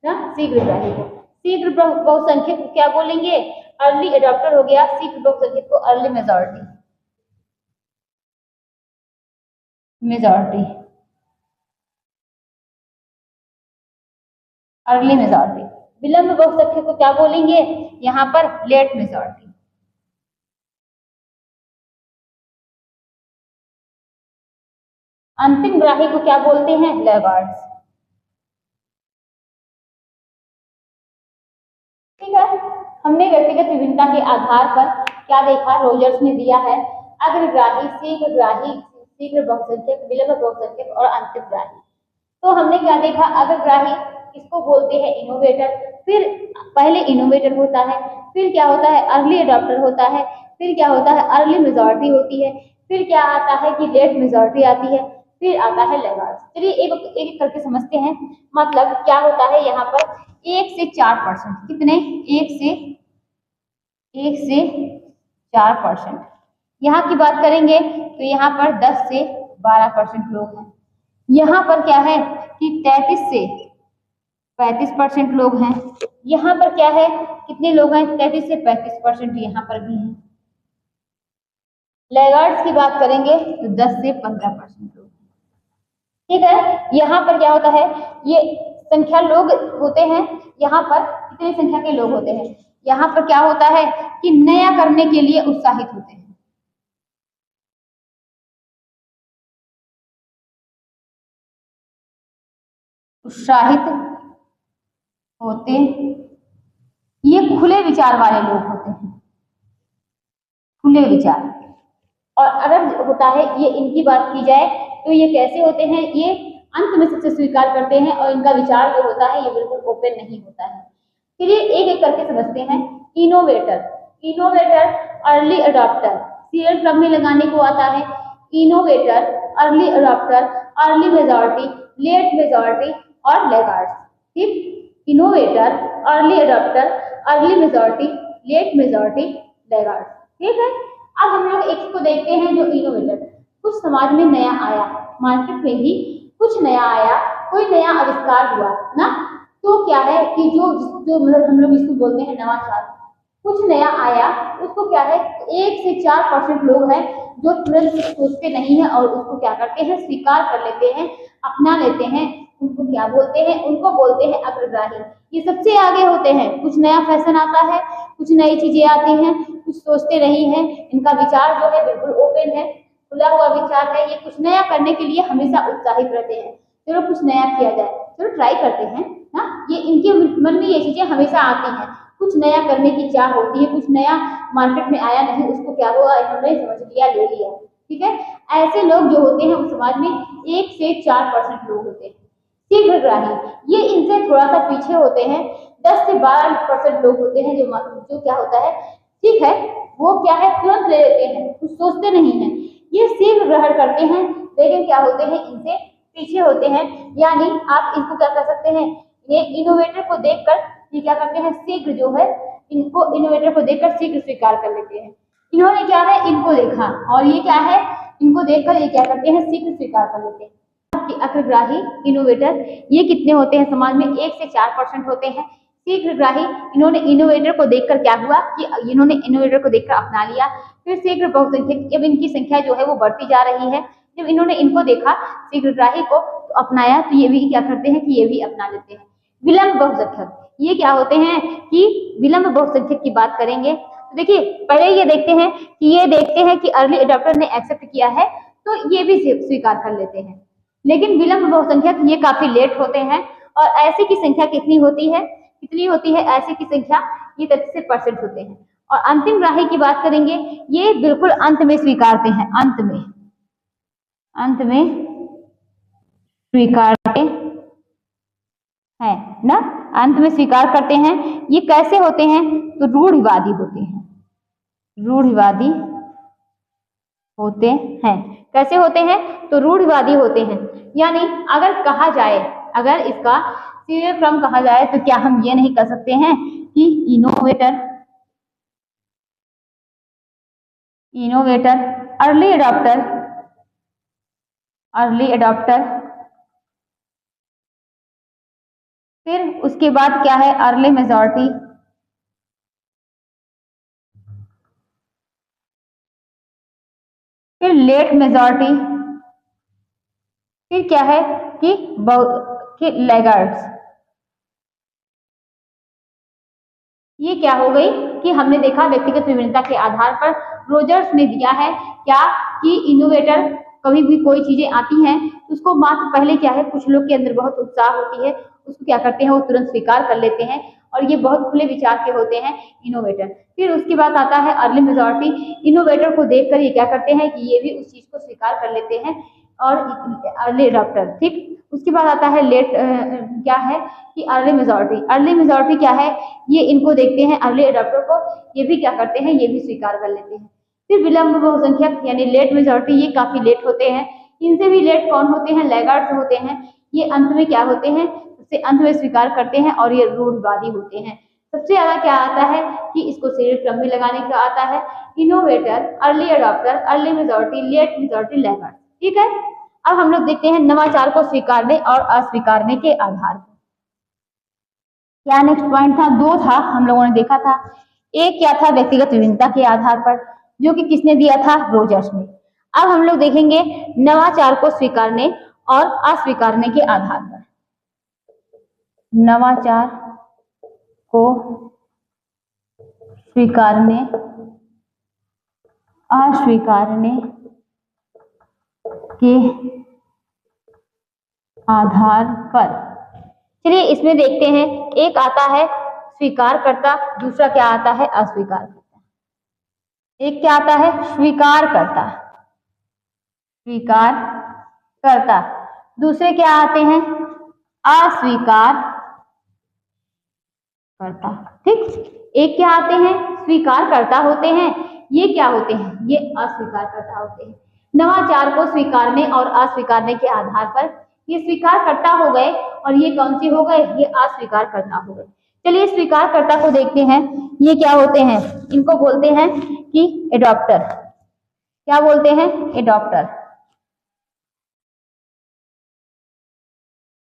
ना, शीघ्रग्राही को। शीघ्र बहुसंख्यक को क्या बोलेंगे? अर्ली एडॉप्टर हो गया। शीघ्र बहुसंख्यक को अर्ली मेजॉरिटी अर्ली मेजॉरिटी। विलंब बहुसंख्यक को क्या बोलेंगे यहाँ पर, लेट मेजॉरिटी। अंतिम ग्राही को क्या बोलते हैं, लैगार्ड्स। ठीक है, हमने व्यक्तिगत विभिन्नता के आधार पर क्या देखा, रोजर्स ने दिया है अग्रग्राही, शीघ्रग्राही, शीघ्र बहुसंख्यक, विलंब बहुसंख्यक और अंतिम ग्राही। तो हमने क्या देखा, अग्रग्राही इसको बोलते हैं इनोवेटर, फिर पहले इनोवेटर होता है, फिर क्या होता है, अर्ली अडॉप्टर होता है, फिर क्या होता है, अर्ली मेजॉरिटी होती है, फिर क्या आता है कि लेट मेजॉरिटी आती है, फिर आता है लैगार्ड्स। चलिए एक एक करके समझते हैं। मतलब क्या होता है यहाँ पर, 1 से 4%, कितने, 1 से 4%। यहाँ की बात करेंगे तो यहाँ पर 10 से 12% लोग हैं। यहाँ पर क्या है कि 33 से 35% लोग हैं। यहाँ पर क्या है, कितने लोग हैं, 33 से 35% यहाँ पर भी हैं। लैगार्ड्स की बात करेंगे तो 10 से 15% लोग। ठीक है, यहाँ पर क्या होता है, ये संख्या लोग होते हैं, यहाँ पर कितनी संख्या के लोग होते हैं, यहाँ पर क्या होता है कि नया करने के लिए उत्साहित होते हैं। उत्साहित होते, ये खुले विचार वाले लोग होते हैं, खुले विचार। और अगर होता है, ये इनकी बात की जाए तो ये कैसे होते हैं, ये अंत में सबसे स्वीकार करते हैं और इनका विचार जो होता है ये बिल्कुल ओपन नहीं होता है। फिर ये एक एक करके समझते हैं। Innovator, innovator, early adopter, serial क्रम में लगाने को आता है। Innovator, early adopter, early majority, late majority और लैगार्ड्स। ठीक, innovator, early adopter, early majority, late majority, laggards. ठीक है, अब हम लोग एक को देखते हैं जो इनोवेटर, कुछ समाज में नया आया, मार्केट में ही कुछ नया आया, कोई नया आविष्कार हुआ ना, तो क्या है कि जो जो मतलब हम लोग इसको बोलते हैं नवाचार, कुछ नया आया, उसको क्या है, 1 से 4% लोग हैं जो तुरंत सोचते नहीं है और उसको क्या करते हैं, स्वीकार कर लेते हैं, अपना लेते हैं। उनको क्या बोलते हैं, उनको बोलते हैं अग्रगाही। ये सबसे आगे होते हैं, कुछ नया फैशन आता है, कुछ नई चीजें आती हैं, कुछ सोचते नहीं है, इनका विचार जो है बिल्कुल ओपन है, खुला हुआ विचार है। ये कुछ नया करने के लिए हमेशा उत्साहित रहते हैं, चलो कुछ नया किया जाए, चलो ट्राई करते हैं ना, ये इनके मन में ये चीजें हमेशा आती हैं। कुछ नया करने की चाह होती है, कुछ नया मार्केट में आया नहीं, उसको क्या हुआ, इन्होंने समझ लिया, ले लिया। ठीक है, ऐसे लोग जो होते हैं उस समाज में 1 से 4% लोग होते हैं। शीघ्रग्राही, ये इनसे थोड़ा सा पीछे होते हैं, 10 से 12% लोग होते हैं जो क्या होता है, ठीक है, वो क्या है, तुरंत ले लेते हैं, कुछ सोचते नहीं है, ये शीघ्र ग्रहण करते हैं, लेकिन क्या होते हैं, इनसे पीछे होते हैं। यानी आप इसको क्या कर सकते हैं, ये इनोवेटर को देखकर ये क्या करते हैं, शीघ्र जो है, इनको इनोवेटर को देखकर शीघ्र स्वीकार कर लेते हैं। इन्होंने क्या है, इनको देखा और ये क्या है, इनको देखकर ये क्या करते हैं, शीघ्र स्वीकार कर लेते हैं। कि अग्रग्राही, इनोवेटर, ये कितने होते हैं समाज में, 1 से 4% होते हैं। शीघ्रग्राही, इन्होंने इनोवेटर को देखकर क्या हुआ कि इन्होंने इनोवेटर को देखकर अपना लिया। फिर शीघ्र बहुसंख्यक, जब इनकी संख्या जो है वो बढ़ती जा रही है, जब इन्होंने इनको देखा शीघ्रग्राही को तो अपनाया, तो ये भी क्या करते हैं कि ये भी अपना लेते हैं। विलंब बहुसंख्यक, ये क्या होते हैं कि विलंब बहुसंख्यक की बात करेंगे तो देखिए पहले ये देखते हैं कि ये देखते हैं कि अर्ली अडॉप्टर ने एक्सेप्ट किया है तो ये भी स्वीकार कर लेते हैं। लेकिन विलंब बहुसंख्यक ये काफी लेट होते हैं और ऐसे की संख्या कितनी होती है ऐसे की संख्या, ये 33% होते हैं। और अंतिम ग्राही की बात करेंगे, ये बिल्कुल अंत में स्वीकारते हैं, अंत में स्वीकारते हैं ना, अंत में स्वीकार करते हैं। ये कैसे होते हैं, तो रूढ़िवादी होते हैं, रूढ़िवादी होते हैं। कैसे होते हैं, तो रूढ़िवादी होते हैं। यानी अगर कहा जाए, अगर इसका सीरियल क्रम कहा जाए तो क्या हम ये नहीं कर सकते हैं कि इनोवेटर, अर्ली अडॉप्टर, फिर उसके बाद क्या है, अर्ली मेजॉरिटी, फिर लेट मेजॉरिटी, फिर क्या है कि लैगार्ड्स। ये क्या हो गई कि हमने देखा व्यक्तिगत विभिन्नता के आधार पर रोजर्स ने दिया है क्या कि इनोवेटर कभी भी कोई चीजें आती हैं तो उसको मात्र पहले क्या है, कुछ लोग के अंदर बहुत उत्साह होती है, उसको क्या करते हैं वो तुरंत स्वीकार कर लेते हैं और ये बहुत खुले विचार के होते हैं इनोवेटर। फिर उसके बाद आता है अर्ली मेजॉरिटी। इनोवेटर को देखकर ये क्या करते हैं कि ये भी उस चीज को स्वीकार कर लेते हैं और अर्ली अडॉप्टर। ठीक, उसके बाद आता है लेट क्या है कि अर्ली मेजॉरिटी। अर्ली मेजॉरिटी क्या है, ये इनको देखते हैं अर्ली अडॉप्टर को, ये भी क्या करते हैं, ये भी स्वीकार कर लेते हैं। फिर विलंब बहुसंख्यक यानी लेट मेजॉरिटी, ये काफी लेट होते हैं। इनसे भी लेट कौन होते हैं, लैगार्ड्स होते हैं। ये अंत में क्या होते हैं, उससे अंत में स्वीकार करते हैं और ये रूढ़िवादी होते हैं। सबसे ज्यादा क्या आता है कि इसको सीरियल क्रम में लगाने का आता है, innovator, early adopter, early majority, late majority, laggard. ठीक है, अब हम लोग देखते हैं नवाचार को स्वीकारने और अस्वीकारने के आधार पर। क्या नेक्स्ट पॉइंट था, दो था हम लोगों ने देखा था। एक क्या था, व्यक्तिगत विभिन्नता के आधार पर, जो कि किसने दिया था, रोजर्स ने। अब हम लोग देखेंगे नवाचार को स्वीकारने और अस्वीकारने के आधार पर। नवाचार को स्वीकारने अस्वीकारने के आधार पर। चलिए इसमें देखते हैं, एक आता है स्वीकार करता, दूसरा क्या आता है, अस्वीकार करता। एक क्या आता है, स्वीकार करता, स्वीकार करता। दूसरे क्या आते हैं, अस्वीकार करता। ठीक, एक क्या आते हैं, स्वीकार करता होते हैं, ये क्या होते हैं, ये अस्वीकार करता होते हैं। नवाचार को स्वीकारने और अस्वीकारने के आधार पर ये स्वीकार करता हो गए और ये कौन सी हो गए, ये अस्वीकार करता हो गए। चलिए स्वीकार करता को देखते हैं, ये क्या होते हैं, इनको बोलते हैं कि एडॉप्टर। क्या बोलते हैं, एडॉप्टर,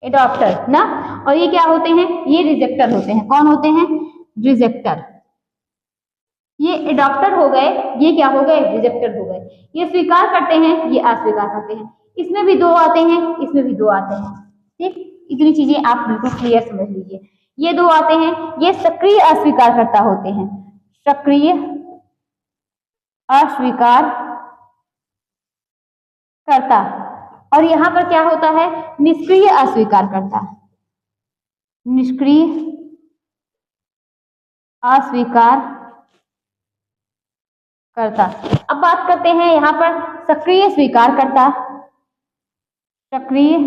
एडॉप्टर ना। और ये क्या होते हैं, ये रिजेक्टर होते हैं। कौन होते हैं, रिजेक्टर। ये एडॉप्टर हो गए, ये क्या हो गए, रिजेक्टर हो गए। ये स्वीकार करते हैं, ये अस्वीकार करते हैं। इसमें भी दो आते हैं, इसमें भी दो आते हैं। ठीक, इतनी चीजें आप बिल्कुल क्लियर समझ लीजिए। ये दो आते हैं, ये सक्रिय अस्वीकार करता होते हैं, सक्रिय अस्वीकार करता। और यहां पर क्या होता है, निष्क्रिय अस्वीकार करता, निष्क्रिय अस्वीकार करता। अब बात करते हैं यहां पर सक्रिय स्वीकार करता, सक्रिय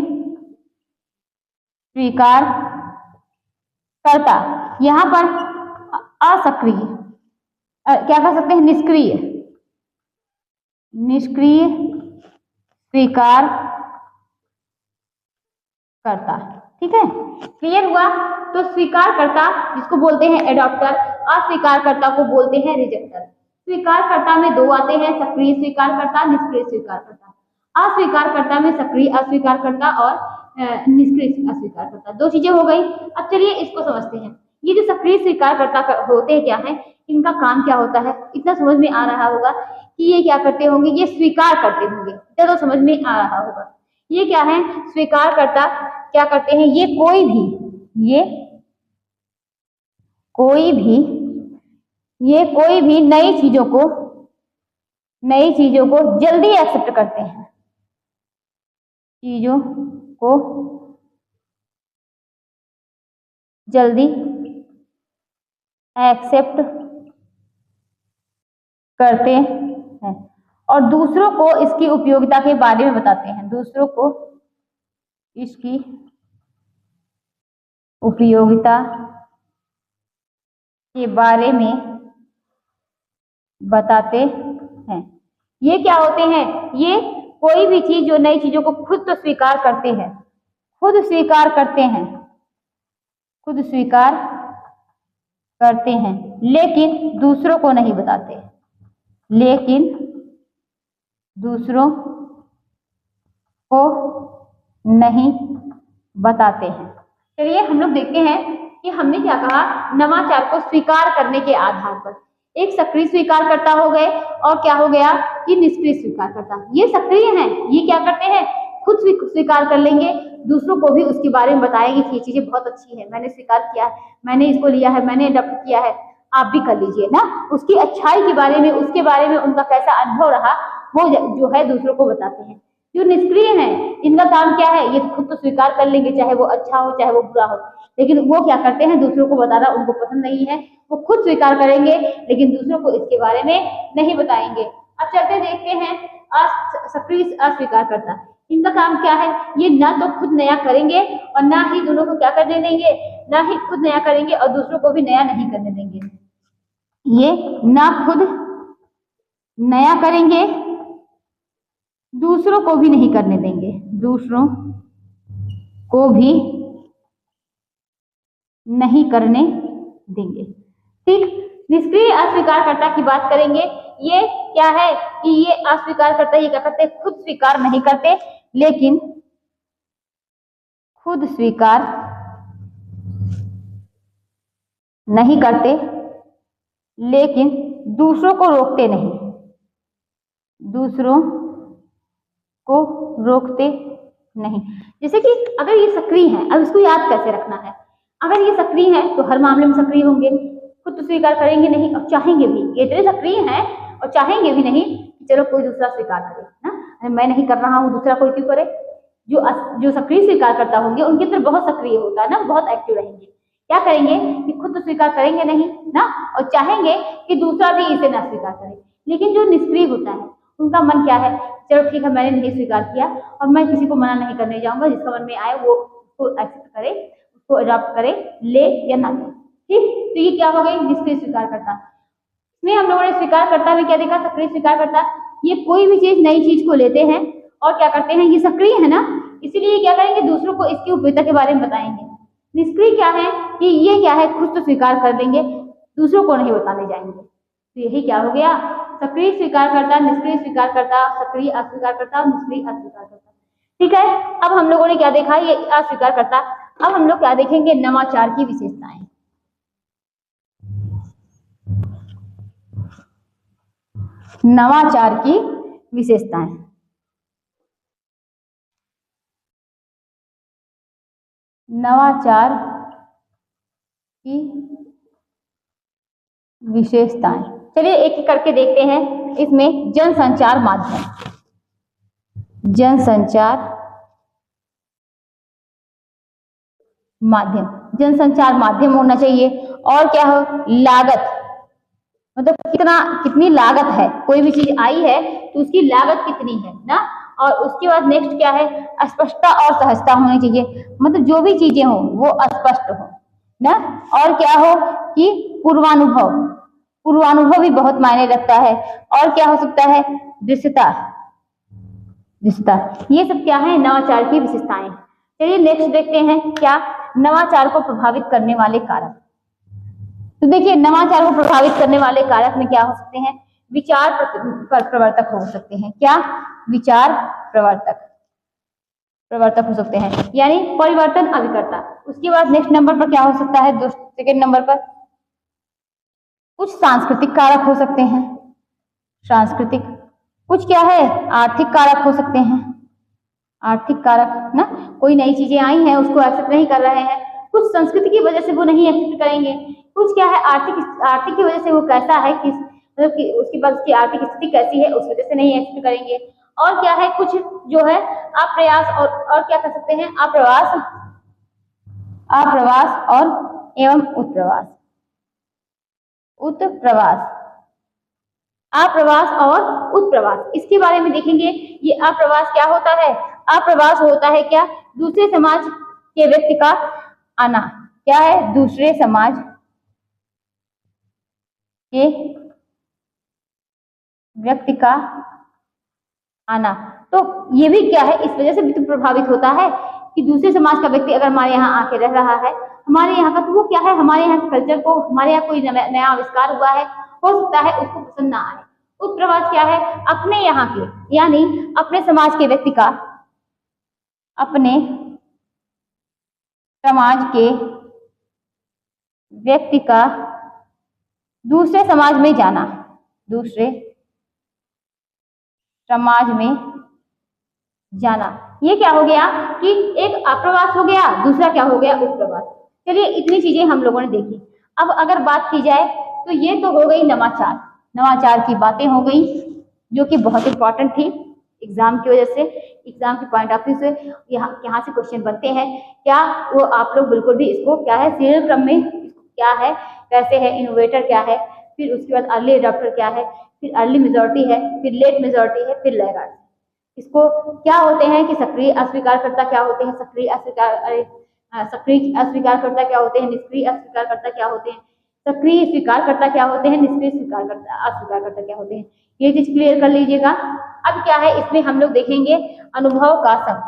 स्वीकार करता। यहां पर असक्रिय क्या कर सकते हैं, निष्क्रिय, निष्क्रिय स्वीकार करता। ठीक है, क्लियर हुआ। तो स्वीकार करता जिसको बोलते हैं एडॉप्टर, अस्वीकार करता को बोलते हैं रिजेक्टर। स्वीकार करता में दो आते हैं, सक्रिय स्वीकार करता, निष्क्रिय स्वीकार करता। अस्वीकार करता में सक्रिय अस्वीकार करता और निष्क्रिय अस्वीकार करता। दो चीजें हो गई। अब चलिए इसको समझते हैं। ये जो सक्रिय स्वीकार करता होते हैं क्या है, इनका काम क्या होता है, इतना समझ में आ रहा होगा कि ये क्या करते होंगे, ये स्वीकार करते होंगे, इतना तो समझ में आ रहा होगा। ये क्या है, स्वीकार करता क्या करते हैं, ये कोई भी नई चीजों को जल्दी एक्सेप्ट करते हैं, चीजों को जल्दी एक्सेप्ट करते हैं और दूसरों को इसकी उपयोगिता के बारे में बताते हैं, दूसरों को इसकी उपयोगिता के बारे में बताते हैं। ये क्या होते हैं, ये कोई भी चीज जो नई चीजों को खुद तो स्वीकार करते हैं, खुद स्वीकार करते हैं लेकिन दूसरों को नहीं बताते, लेकिन दूसरों को नहीं बताते हैं। चलिए हम लोग देखते हैं कि हमने क्या कहा, नवाचार को स्वीकार करने के आधार पर। एक सक्रिय स्वीकार करता हो गए और क्या हो गया कि निष्क्रिय स्वीकार करता। ये सक्रिय हैं, ये क्या करते हैं, खुद स्वीकार कर लेंगे, दूसरों को भी उसके बारे में बताएंगे कि ये चीजें बहुत अच्छी है, मैंने स्वीकार किया है, मैंने इसको लिया है, मैंने अडॉप्ट किया है। आप भी कर लीजिए ना, उसकी अच्छाई के बारे में, उसके बारे में उनका कैसा अनुभव रहा वो जो है दूसरों को बताते हैं। जो निष्क्रिय हैं, इनका काम क्या है, ये खुद तो स्वीकार कर लेंगे चाहे वो अच्छा हो चाहे वो बुरा हो, लेकिन वो क्या करते हैं, दूसरों को बताना उनको पसंद नहीं है। वो खुद स्वीकार करेंगे लेकिन दूसरों को इसके बारे में नहीं बताएंगे। अब चलते देखते हैं सक्रिय अस्वीकारकर्ता। इनका काम क्या है, ये ना तो खुद नया करेंगे और ना ही दोनों को क्या करने देंगे, ना ही खुद नया करेंगे और दूसरों को भी नया नहीं करने देंगे। ये ना खुद नया करेंगे, दूसरों को भी नहीं करने देंगे, दूसरों को भी नहीं करने देंगे। ठीक, निष्क्रिय अस्वीकारकर्ता की बात करेंगे। ये क्या है कि ये अस्वीकारकर्ता ये क्या करते हैं, खुद स्वीकार नहीं करते लेकिन खुद स्वीकार नहीं करते लेकिन दूसरों को रोकते नहीं, दूसरों को रोकते नहीं। जैसे कि अगर ये सक्रिय है, अब इसको याद कैसे रखना है, अगर ये सक्रिय है तो हर मामले में सक्रिय होंगे, खुद तो स्वीकार करेंगे नहीं और चाहेंगे भी, ये इतने सक्रिय हैं और चाहेंगे भी नहीं कि चलो कोई दूसरा स्वीकार करे ना, अरे मैं नहीं कर रहा हूँ दूसरा कोई क्यों करे। जो सक्रिय स्वीकार करता होंगे उनके अंदर बहुत सक्रिय होता है ना, बहुत एक्टिव रहेंगे। क्या करेंगे कि खुद तो स्वीकार करेंगे नहीं ना और चाहेंगे कि दूसरा भी इसे ना स्वीकार करे। लेकिन जो निष्क्रिय होता है उनका मन क्या है, चलो ठीक है मैंने नहीं स्वीकार किया और मैं किसी को मना नहीं करने जाऊंगा, जिसका मन में आए वो उसको एक्सेप्ट करे, उसको अडॉप्ट करे, ले या ना ले। ठीक, तो ये क्या हो गई, निष्क्रिय स्वीकारकर्ता। इसमें हम लोगों ने स्वीकारकर्ता में क्या देखा, सक्रिय स्वीकारकर्ता। ये कोई भी चीज नई चीज को लेते हैं और क्या करते हैं, ये सक्रिय है ना, इसीलिए क्या करेंगे, दूसरों को इसकी उपयोगिता के बारे में बताएंगे। निष्क्रिय क्या है कि ये क्या है, खुद तो स्वीकार कर लेंगे, दूसरों को नहीं बताने जाएंगे। तो यही क्या हो गया, सक्रिय स्वीकारकर्ता, निष्क्रिय स्वीकारकर्ता, सक्रिय अस्वीकारकर्ता और निष्क्रिय अस्वीकारकर्ता। ठीक है, अब हम लोगों ने क्या देखा, ये अस्वीकारकर्ता। अब हम लोग क्या देखेंगे, नवाचार की विशेषताएं। नवाचार की विशेषताएं। नवाचार की विशेषताएं, चलिए एक एक करके देखते हैं। इसमें जनसंचार माध्यम, जनसंचार माध्यम, जनसंचार माध्यम होना चाहिए। और क्या हो, लागत, मतलब कितनी लागत है, कोई भी चीज आई है तो उसकी लागत कितनी है ना। और उसके बाद नेक्स्ट क्या है, स्पष्टता और सहजता होनी चाहिए, मतलब जो भी चीजें हो वो स्पष्ट हो ना। और क्या हो कि पूर्वानुभव, पूर्वानुभव भी बहुत मायने रखता है। और क्या हो सकता है, दृश्यता, दृश्यता। ये सब क्या है, नवाचार की विशेषताएं। चलिए नेक्स्ट देखते हैं, क्या नवाचार को प्रभावित करने वाले कारक। तो देखिए नवाचार को प्रभावित करने वाले कारक में क्या हो सकते हैं, विचार प्रवर्तक हो सकते हैं। क्या, विचार प्रवर्तक हो सकते हैं, यानी परिवर्तन अभिकर्ता। उसके बाद नेक्स्ट नंबर पर क्या हो सकता है, सेकेंड नंबर पर कुछ सांस्कृतिक कारक हो सकते हैं, सांस्कृतिक। कुछ क्या है, आर्थिक कारक हो सकते हैं, आर्थिक कारक ना, कोई नई चीजें आई हैं उसको एक्सेप्ट नहीं कर रहे हैं, कुछ संस्कृति की वजह से वो नहीं एक्सेप्ट करेंगे। कुछ क्या है, आर्थिक की वजह से वो कैसा है, किस मतलब कि उसके पास उसकी आर्थिक स्थिति कैसी है उस वजह से नहीं एक्सेप्ट करेंगे। और क्या है, कुछ जो है अप्रयास और क्या कर सकते हैं, अप्रवास और एवं उत्प्रवास, अप्रवास और उत्प्रवास। इसके बारे में देखेंगे, ये अप्रवास क्या होता है, अप्रवास होता है क्या, दूसरे समाज के व्यक्ति का आना। क्या है, दूसरे समाज के व्यक्ति का आना। तो ये भी क्या है, इस वजह से भी तो प्रभावित होता है कि दूसरे समाज का व्यक्ति अगर हमारे यहाँ आके रह रहा है, हमारे यहाँ का, तो वो क्या है, हमारे यहाँ कल्चर को, हमारे यहाँ कोई नया आविष्कार हुआ है, हो सकता है उसको पसंद ना आए। उत्प्रवास क्या है, अपने यहाँ के यानी अपने समाज के व्यक्ति का, अपने समाज के व्यक्ति का दूसरे समाज में जाना, दूसरे समाज में जाना। ये क्या हो गया कि एक अप्रवास हो गया, दूसरा क्या हो गया, उत्प्रवास। चलिए इतनी चीजें हम लोगों ने देखी। अब अगर बात की जाए तो ये तो हो गई नवाचार, नवाचार की बातें हो गई जो कि बहुत इंपॉर्टेंट थी एग्जाम की वजह से, एग्जाम के पॉइंट ऑफ व्यू से यहाँ से क्वेश्चन बनते हैं क्या, वो आप लोग बिल्कुल भी इसको क्या है सीरियल क्रम में क्या है, कैसे है, इनोवेटर क्या है, फिर उसके बाद अर्ली अडॉप्टर क्या है, फिर अर्ली मेजॉरिटी है, फिर लेट मेजॉरिटी है, फिर लैगार्ड। इसको क्या होते हैं कि सक्रिय अस्वीकारकर्ता क्या होते हैं, सक्रिय अस्वीकारकर्ता क्या होते हैं, निष्क्रिय अस्वीकारकर्ता क्या होते हैं, सक्रिय स्वीकारकर्ता क्या होते हैं, निष्क्रिय स्वीकारकर्ता अस्वीकारकर्ता क्या होते हैं, ये चीज क्लियर कर लीजिएगा। अब क्या है इसमें हम लोग देखेंगे अनुभव का संघ,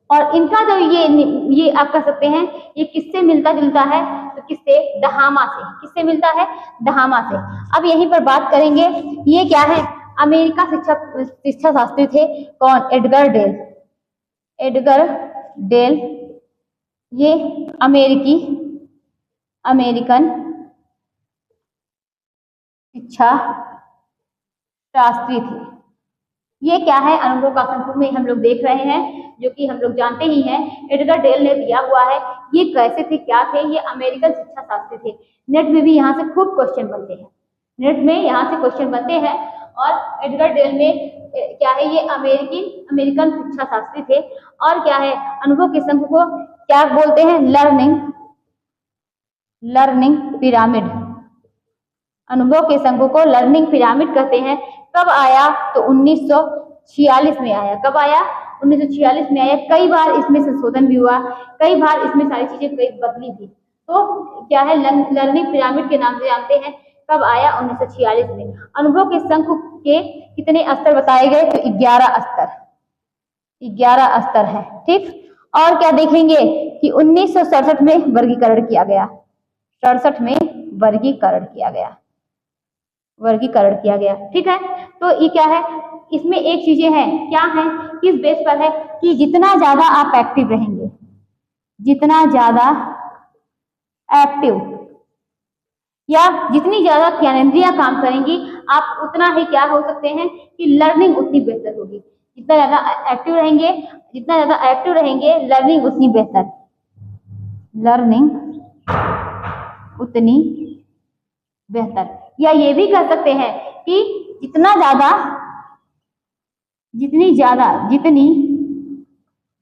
और इनका जो ये आप कह सकते हैं ये किससे मिलता जुलता है, तो किससे, दहामा से, किससे मिलता है, दहामा से। अब यहीं पर बात करेंगे ये क्या है, अमेरिका शिक्षा शास्त्री थे कौन, एडगर डेल, एडगर डेल, ये अमेरिकन शिक्षा शास्त्री थे। ये क्या है अनुभव का संघ में हम लोग देख रहे हैं जो कि हम लोग जानते ही हैं, एडगर डेल ने दिया हुआ है। ये कैसे थे, क्या थे, ये अमेरिकन शिक्षा शास्त्री थे। नेट में भी यहाँ से खूब क्वेश्चन बनते हैं, नेट में यहाँ से क्वेश्चन बनते हैं। और एडगर डेल में क्या है, ये अमेरिकन शिक्षा शास्त्री थे। और क्या है, अनुभव के संघ को क्या बोलते हैं, लर्निंग पिरामिड, अनुभव के संघ को लर्निंग पिरामिड कहते हैं। कब आया, तो 1946 में आया। कब आया, 1946 में आया। कई बार इसमें संशोधन भी हुआ, कई बार इसमें सारी चीजें कई बदली भी। तो क्या है, लर्निंग पिरामिड के नाम से जानते हैं। कब आया, 1946 में। अनुभव के संघ के कितने स्तर बताए गए, तो 11 स्तर, 11 स्तर है, ठीक। और क्या देखेंगे कि 1967 में वर्गीकरण किया गया, 67 में वर्गीकरण किया गया, वर्गीकरण किया गया, ठीक है। तो ये क्या है, इसमें एक चीजें हैं, क्या है, किस बेस पर है, कि जितना ज्यादा आप एक्टिव रहेंगे, जितना ज्यादा एक्टिव या जितनी ज्यादा ज्ञानेंद्रियां काम करेंगी, आप उतना ही क्या हो सकते हैं कि लर्निंग उतनी बेहतर होगी। जितना ज्यादा एक्टिव रहेंगे, जितना ज्यादा एक्टिव रहेंगे, लर्निंग उतनी बेहतर, लर्निंग उतनी बेहतर। या ये भी कह सकते हैं कि जितनी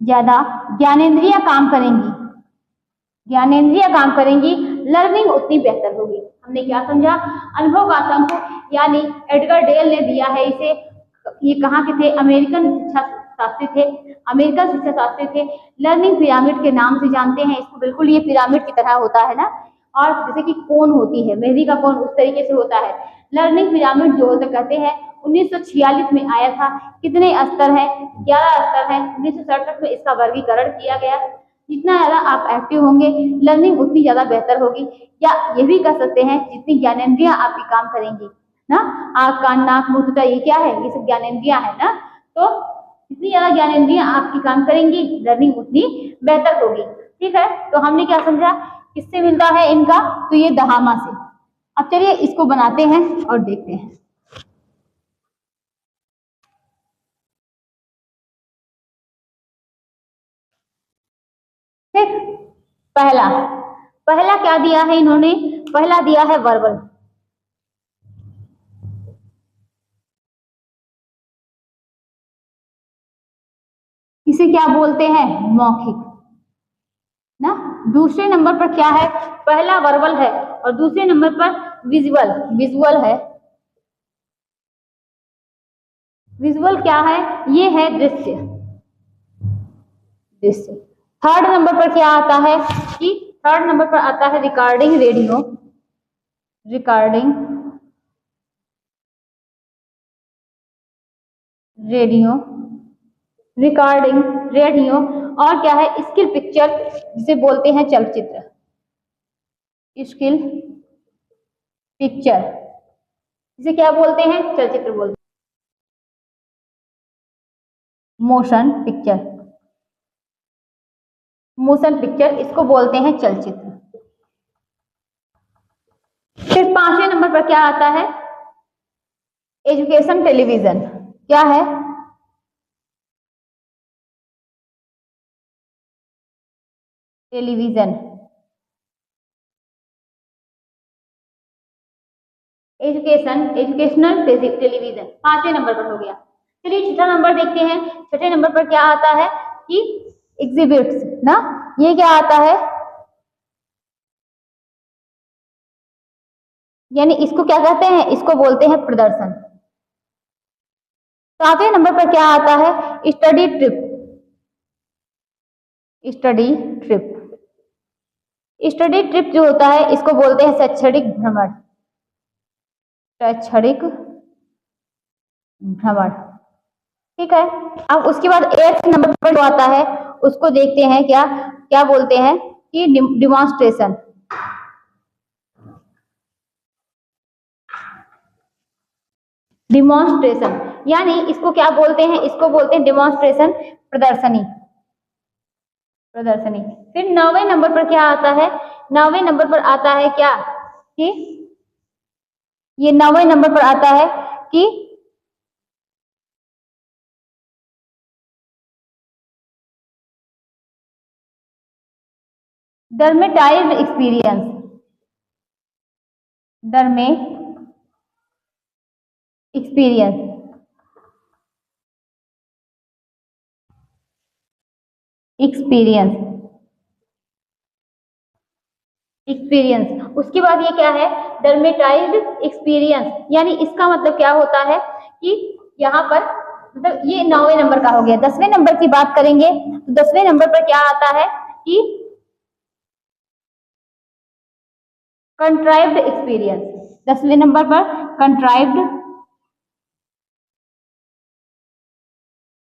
ज्यादा ज्ञानेंद्रियां काम करेंगी, ज्ञानेंद्रियां काम करेंगी, लर्निंग उतनी बेहतर होगी। हमने क्या समझा, अनुभव का संघ यानी एडगर डेल ने दिया है इसे। ये कहाँ के थे, अमेरिकन शिक्षा शास्त्री थे, अमेरिकन शिक्षा शास्त्री थे। लर्निंग पिरामिड के नाम से जानते हैं इसको, बिल्कुल ये पिरामिड की तरह होता है ना, और जैसे कि कोन होती है, मेहंदी का कोन, उस तरीके से होता है। लर्निंग पिरामिड जो कहते हैं 1946 में आया था। कितने स्तर है, 11 स्तर है। 1967 में इसका वर्गीकरण किया गया। जितना ज्यादा आप एक्टिव होंगे, लर्निंग उतनी ज्यादा बेहतर होगी। या ये भी कह सकते हैं जितनी ज्ञानेंद्रियां आपकी काम करेंगी ना, आँख कान नाक मुंह त्वचा, ये क्या है, ये सब ज्ञानेंद्रियां है ना। तो जितनी ज्यादा ज्ञानेंद्रियां आपकी काम करेंगी, लर्निंग उतनी बेहतर होगी, ठीक है। तो हमने क्या समझा, किससे मिलता है इनका, तो ये दहामा से। अब चलिए इसको बनाते हैं और देखते हैं। ठीक, पहला पहला क्या दिया है इन्होंने, पहला दिया है वर्बल, इसे क्या बोलते हैं, मौखिक ना। दूसरे नंबर पर क्या है, पहला वर्बल है और दूसरे नंबर पर विजुअल, विजुअल है। विजुअल क्या है, ये है दृश्य, दृश्य। थर्ड नंबर पर क्या आता है, कि थर्ड नंबर पर आता है recording radio, recording radio, recording radio. और क्या है, स्किल पिक्चर, जिसे बोलते हैं चलचित्र, स्किल पिक्चर, जिसे क्या बोलते हैं, चलचित्र बोलते हैं। मोशन पिक्चर, मोशन पिक्चर इसको बोलते हैं चलचित्र। फिर पांचवें नंबर पर क्या आता है, एजुकेशन टेलीविजन, क्या है, टेलीविजन, एजुकेशन, एजुकेशनल टेलीविजन 5वें नंबर पर हो गया। चलिए छठा नंबर देखते हैं। छठे नंबर पर क्या आता है कि एग्जिबिट्स ना, ये क्या आता है, यानी इसको क्या कहते हैं, इसको बोलते हैं प्रदर्शन। 7वें नंबर पर क्या आता है, study trip, study trip. Study trip जो होता है इसको बोलते हैं शैक्षणिक भ्रमण, शैक्षणिक भ्रमण। ठीक है। अब उसके बाद 8th नंबर पर जो आता है उसको देखते हैं, क्या क्या बोलते हैं कि डिमॉन्स्ट्रेशन, डिमॉन्स्ट्रेशन, यानी इसको क्या बोलते हैं, इसको बोलते हैं डिमॉन्स्ट्रेशन, प्रदर्शनी, प्रदर्शनी। फिर 9वें नंबर पर क्या आता है, 9वें नंबर पर आता है क्या कि ये 9वें नंबर पर आता है कि डर्मेटाइज्ड एक्सपीरियंस, डर्मे एक्सपीरियंस, एक्सपीरियंस, एक्सपीरियंस। उसके बाद ये क्या है, डर्मेटाइज्ड एक्सपीरियंस, यानी इसका मतलब क्या होता है कि यहाँ पर मतलब ये 9वें नंबर का हो गया। 10वें नंबर की बात करेंगे तो 10वें नंबर पर क्या आता है कि कंट्राइव्ड एक्सपीरियंस, 10वें नंबर पर कंट्राइव्ड,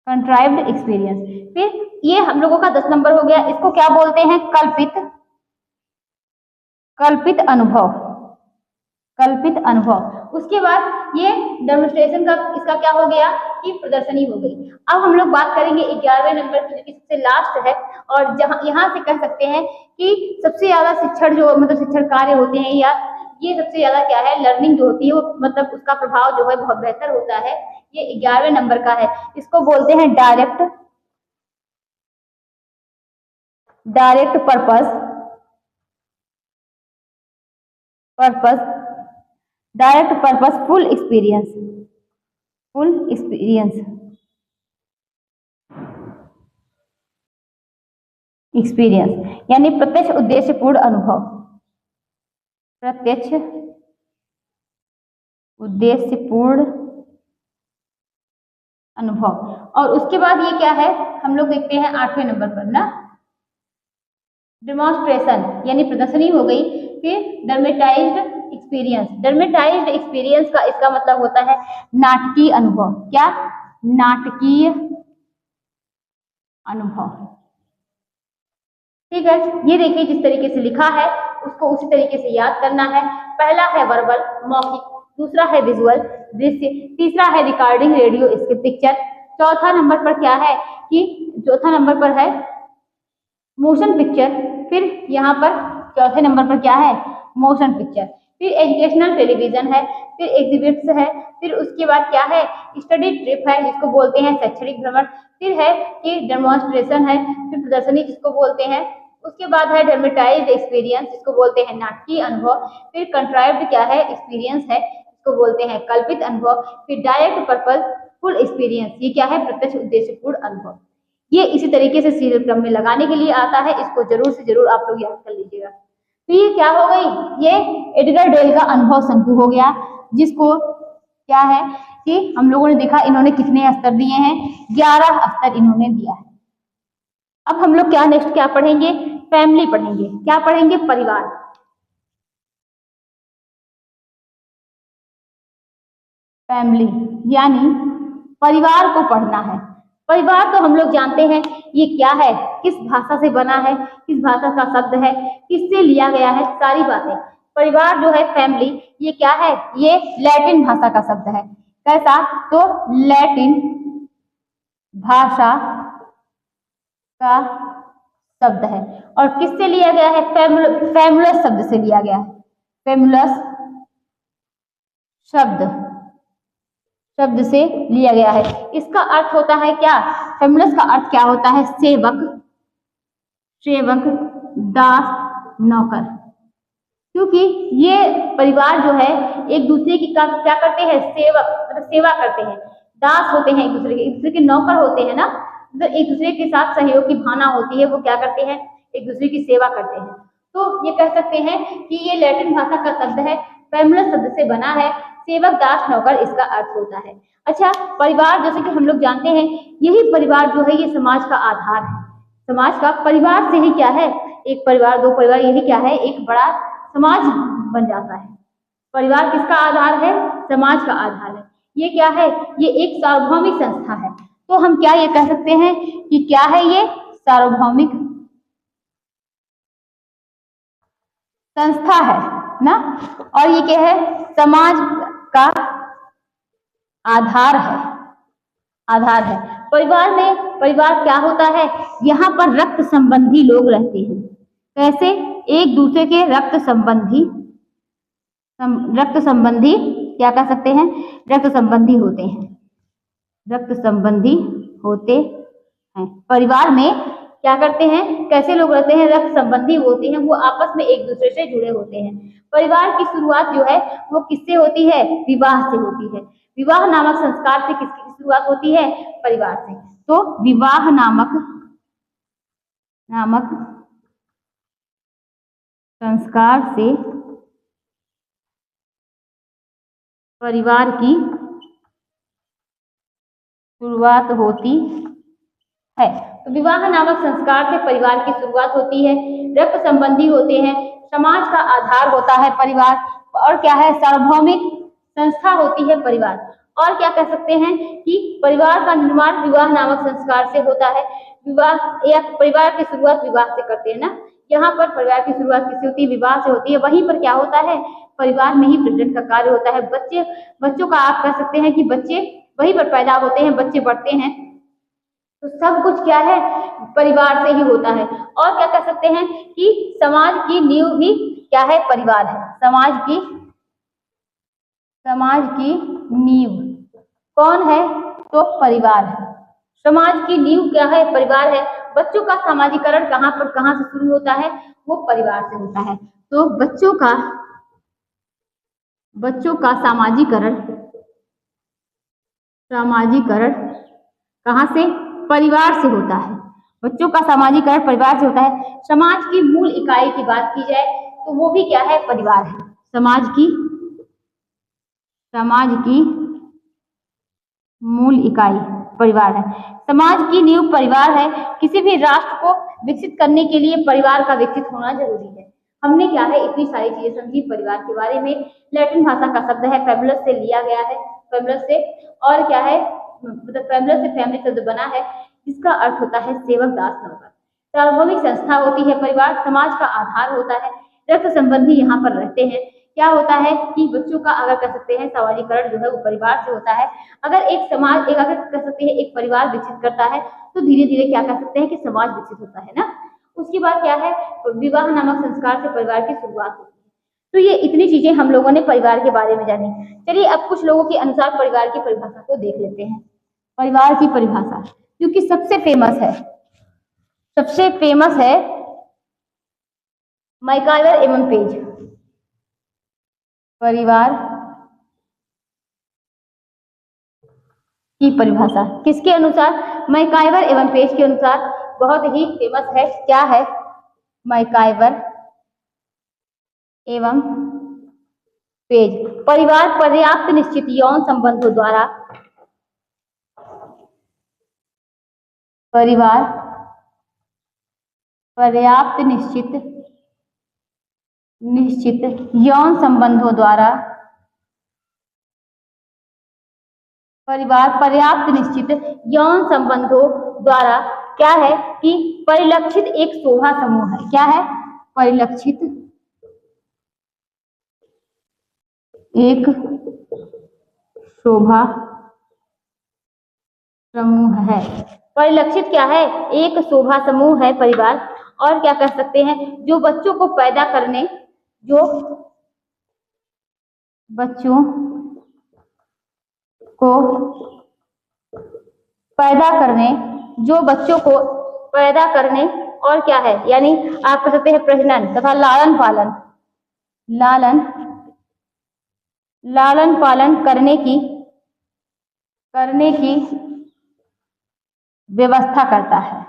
कंट्राइव्ड एक्सपीरियंस। फिर ये हम लोगों का 10 नंबर हो गया, इसको क्या बोलते हैं, कल्पित, कल्पित अनुभव, कल्पित अनुभव। उसके बाद ये डेमोन्स्ट्रेशन का इसका क्या हो गया कि प्रदर्शनी हो गई। अब हम लोग बात करेंगे 11वें नंबर की, जो कि सबसे लास्ट है और जहां यहाँ से कह सकते हैं कि सबसे ज्यादा शिक्षण जो मतलब शिक्षण कार्य होते हैं, या ये सबसे ज्यादा क्या है, लर्निंग जो होती है वो मतलब उसका प्रभाव जो है बहुत बेहतर होता है। ये 11वें नंबर का है, इसको बोलते हैं direct, direct purpose, purpose, direct purpose full experience, full experience, experience, यानी प्रत्यक्ष उद्देश्यपूर्ण अनुभव, प्रत्यक्ष उद्देश्यपूर्ण अनुभव। और उसके बाद ये क्या है, हम लोग देखते हैं 8वें नंबर पर ना, डेमोन्स्ट्रेशन यानी प्रदर्शनी हो गई। फिर डर्मेटाइज्ड एक्सपीरियंस, डर्मेटाइज्ड एक्सपीरियंस का इसका मतलब होता है नाटकीय अनुभव, क्या, नाटकीय अनुभव। ठीक है, ये देखिए जिस तरीके से लिखा है उसको उसी तरीके से याद करना है। पहला है वर्बल मौखिक, दूसरा है विजुअल दृश्य, तीसरा है रिकॉर्डिंग रेडियो इसके पिक्चर, चौथा नंबर पर क्या है कि चौथा नंबर पर है मोशन पिक्चर, फिर यहाँ पर चौथे नंबर पर क्या है, मोशन पिक्चर, फिर एजुकेशनल टेलीविजन है, फिर एग्जिबिट्स है, फिर उसके बाद क्या है, स्टडी ट्रिप है जिसको बोलते हैं शैक्षणिक भ्रमण, फिर है कि डेमोन्स्ट्रेशन है, फिर प्रदर्शनी जिसको बोलते हैं, उसके बाद है डर्मेटाइज्ड एक्सपीरियंस जिसको बोलते हैं नाटकीय अनुभव, फिर कंट्राइव्ड क्या है, एक्सपीरियंस है जिसको बोलते हैं कल्पित अनुभव, फिर डायरेक्ट पर्पस फुल एक्सपीरियंस, ये क्या है, प्रत्यक्ष उद्देश्यपूर्ण अनुभव। ये इसी तरीके से सीरियल क्रम में लगाने के लिए आता है, इसको जरूर से जरूर आप लोग याद कर लीजिएगा। तो ये क्या हो गई, ये एडगर डेल का अनुभव शंकु हो गया, जिसको क्या है कि हम लोगों ने देखा इन्होंने कितने स्तर दिए हैं, 11 स्तर इन्होंने दिया है। अब हम लोग क्या नेक्स्ट क्या पढ़ेंगे, फैमिली पढ़ेंगे, क्या पढ़ेंगे, परिवार, फैमिली यानी परिवार को पढ़ना है। परिवार तो हम लोग जानते हैं ये क्या है, किस भाषा से बना है, किस भाषा का शब्द है, किससे लिया गया है, सारी बातें। परिवार जो है फैमिली, ये क्या है, ये लैटिन भाषा का शब्द है। कैसा, तो लैटिन भाषा का शब्द है और किससे लिया गया है, फैमुलस शब्द से लिया गया है, फैमुलस शब्द से लिया गया है। इसका अर्थ होता है क्या, फेमुलस का अर्थ क्या होता है, सेवक, सेवक दास नौकर, क्योंकि ये परिवार जो है एक दूसरे की क्या करते हैं, सेवक मतलब सेवा करते हैं, दास होते हैं एक दूसरे के नौकर होते हैं ना, तो एक दूसरे के साथ सहयोग की भावना होती है, वो क्या करते हैं, एक दूसरे की सेवा करते हैं। तो ये कह सकते हैं कि ये लैटिन भाषा का शब्द है, फैमुलस शब्द से बना है, सेवक दास नौकर इसका अर्थ होता है। अच्छा, परिवार जैसे कि हम लोग जानते हैं, यही परिवार जो है ये समाज का आधार है। समाज का परिवार से ही क्या है, एक परिवार दो परिवार, यही क्या है, एक बड़ा समाज बन जाता है। परिवार किसका आधार है, समाज का आधार है। ये क्या है, ये एक सार्वभौमिक संस्था है। तो हम क्या ये कह सकते हैं कि क्या है, ये सार्वभौमिक संस्था है ना, और ये क्या है, समाज का आधार है, आधार है। परिवार में, परिवार क्या होता है, यहाँ पर रक्त संबंधी लोग रहते हैं। कैसे, एक दूसरे के रक्त संबंधी, रक्त संबंधी क्या कह सकते हैं, रक्त संबंधी होते हैं, रक्त संबंधी होते हैं। परिवार में क्या करते हैं, कैसे लोग रहते हैं, रक्त संबंधी होते हैं, वो आपस में एक दूसरे से जुड़े होते हैं। परिवार की शुरुआत जो है वो किससे होती है, विवाह से होती है। विवाह नामक संस्कार से किसकी शुरुआत होती है, परिवार से। तो विवाह नामक संस्कार से परिवार की शुरुआत होती है। तो विवाह नामक संस्कार से परिवार की शुरुआत होती है, रक्त संबंधी होते हैं, समाज का आधार होता है परिवार, और क्या है, सार्वभौमिक संस्था होती है परिवार। और क्या कह सकते हैं कि परिवार का निर्माण विवाह नामक संस्कार से होता है। विवाह या परिवार की शुरुआत विवाह से करते हैं ना, यहाँ पर परिवार की शुरुआत किससे होती है, विवाह से होती है। वहीं पर क्या होता है, परिवार में ही प्रजनन का कार्य होता है। बच्चों का आप कह सकते हैं कि बच्चे वहीं पर पैदा होते हैं, बच्चे बढ़ते हैं, तो सब कुछ क्या है, परिवार से ही होता है। और क्या कह सकते हैं कि समाज की नींव भी क्या है, परिवार है। समाज की नींव कौन है, तो परिवार है। समाज की नींव क्या है, परिवार है। बच्चों का सामाजिकरण कहाँ से शुरू होता है, वो परिवार से होता है। तो बच्चों का सामाजिकरण कहाँ से, परिवार से होता है। बच्चों का सामाजिकरण परिवार से होता है। समाज की मूल इकाई की बात की जाए तो वो भी क्या है, परिवार है। समाज की मूल इकाई परिवार है। समाज की नींव परिवार है। किसी भी राष्ट्र को विकसित करने के लिए परिवार का विकसित होना जरूरी है। हमने क्या है, इतनी सारी चीजें समझी परिवार के बारे में। लैटिन भाषा का शब्द है, फैबुलस से लिया गया है, फैबुलस से, और क्या है, मतलब फैबुलस से फैमिली शब्द बना है, जिसका अर्थ होता है सेवक दास नौकर। सार्वभौमिक संस्था होती है परिवार, समाज का आधार होता है, रक्त संबंधी यहाँ पर रहते हैं। क्या होता है कि बच्चों का अगर कह सकते हैं सामाजिकरण जो है वो परिवार से होता है। अगर अगर कह सकते हैं एक परिवार विकसित करता है तो धीरे धीरे क्या कह सकते हैं कि समाज विकसित होता है ना। उसके बाद क्या है, विवाह नामक संस्कार से परिवार की शुरुआत होती है। तो ये इतनी चीजें हम लोगों ने परिवार के बारे में जानी। चलिए अब कुछ लोगों के अनुसार परिवार की परिभाषा को देख लेते हैं। परिवार की परिभाषा क्योंकि सबसे फेमस है मैकाइवर एवं पेज। परिवार की परिभाषा किसके अनुसार, मैकाइवर एवं पेज के अनुसार बहुत ही फेमस है। क्या है, मैकाइवर एवं पेज। परिवार पर्याप्त निश्चित यौन संबंधों द्वारा, परिवार पर्याप्त निश्चित यौन संबंधों द्वारा, परिवार पर्याप्त निश्चित यौन संबंधों द्वारा क्या है कि परिलक्षित एक शोभा समूह है। क्या है, परिलक्षित एक शोभा समूह है। परिलक्षित क्या है, एक शोभा समूह है परिवार। और क्या कह सकते हैं, जो बच्चों को पैदा करने, जो बच्चों को पैदा करने और क्या है, यानी आप कह सकते हैं प्रजनन तथा लालन पालन, लालन लालन पालन करने की व्यवस्था करता है।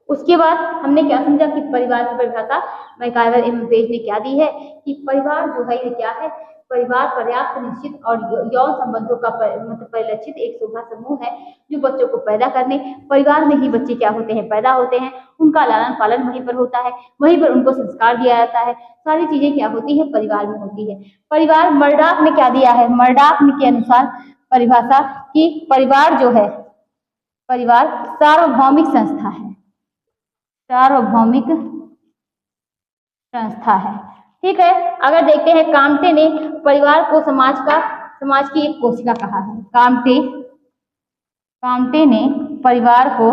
उसके बाद हमने क्या समझा कि परिवार की परिभाषा मैकाइवर एवं पेज ने क्या दी है कि परिवार जो है ये क्या है, परिवार पर्याप्त निश्चित और यौन संबंधों का मतलब परिलक्षित एक शोभा समूह है जो बच्चों को पैदा करने, परिवार में ही बच्चे क्या होते हैं, पैदा होते हैं, उनका लालन पालन वहीं पर होता है, वहीं पर उनको संस्कार दिया जाता है, सारी चीजें क्या होती है, परिवार में होती है। परिवार मर्डाक ने क्या दिया है, मर्डाक के अनुसार परिभाषा कि परिवार जो है, परिवार सार्वभौमिक संस्था है, सार्वभौमिक संस्था है। ठीक है, अगर देखते हैं काम्टे ने परिवार को समाज की एक कोशिका कहा है। काम्टे ने परिवार को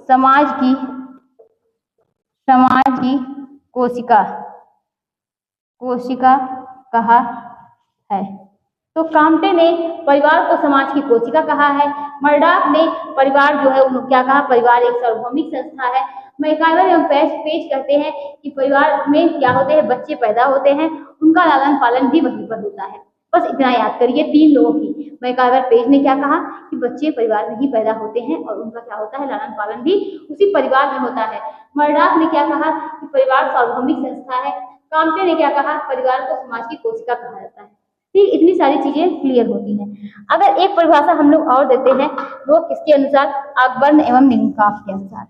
समाज की कोशिका कहा है। तो काम्टे ने परिवार को समाज की कोशिका कहा है। मर्डाक ने परिवार जो है उन्होंने क्या कहा, परिवार एक सार्वभौमिक संस्था है। मैकाइवर एवं पेज कहते हैं कि परिवार में क्या होते हैं, बच्चे पैदा होते हैं, उनका लालन पालन भी वहीं पर होता है। बस इतना याद करिए, 3 लोगों की। मैकाइवर पेज ने क्या कहा कि बच्चे परिवार में ही पैदा होते हैं और उनका क्या होता है, लालन पालन भी उसी परिवार में होता है। मर्डाक ने क्या कहा कि परिवार सार्वभौमिक संस्था है। काम्टे ने क्या कहा, परिवार को समाज की कोशिका कहा जाता है। ठीक, इतनी सारी चीजें क्लियर होती हैं। अगर एक परिभाषा हम लोग और देते हैं वो किसके अनुसार, आकबर्न एवं निमकाफ के अनुसार।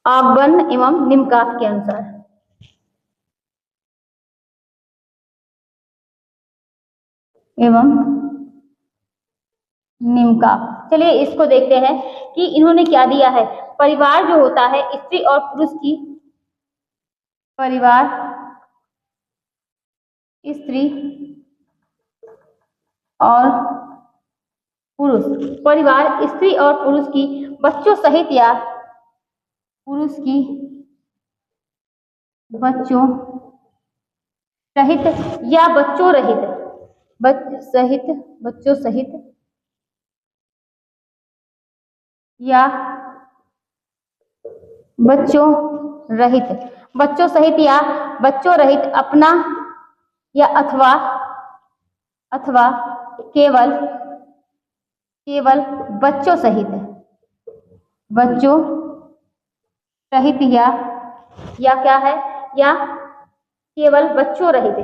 आकबर्न एवं निमकाफ के अनुसार निमकाफ। चलिए इसको देखते हैं कि इन्होंने क्या दिया है। परिवार जो होता है स्त्री और पुरुष की, परिवार स्त्री और पुरुष, परिवार स्त्री और पुरुष की बच्चों सहित या पुरुष की बच्चों सहित या बच्चों रहित, बच्चों सहित या बच्चों रहित अपना या अथवा केवल बच्चों सहित या क्या है, या केवल बच्चों रहित,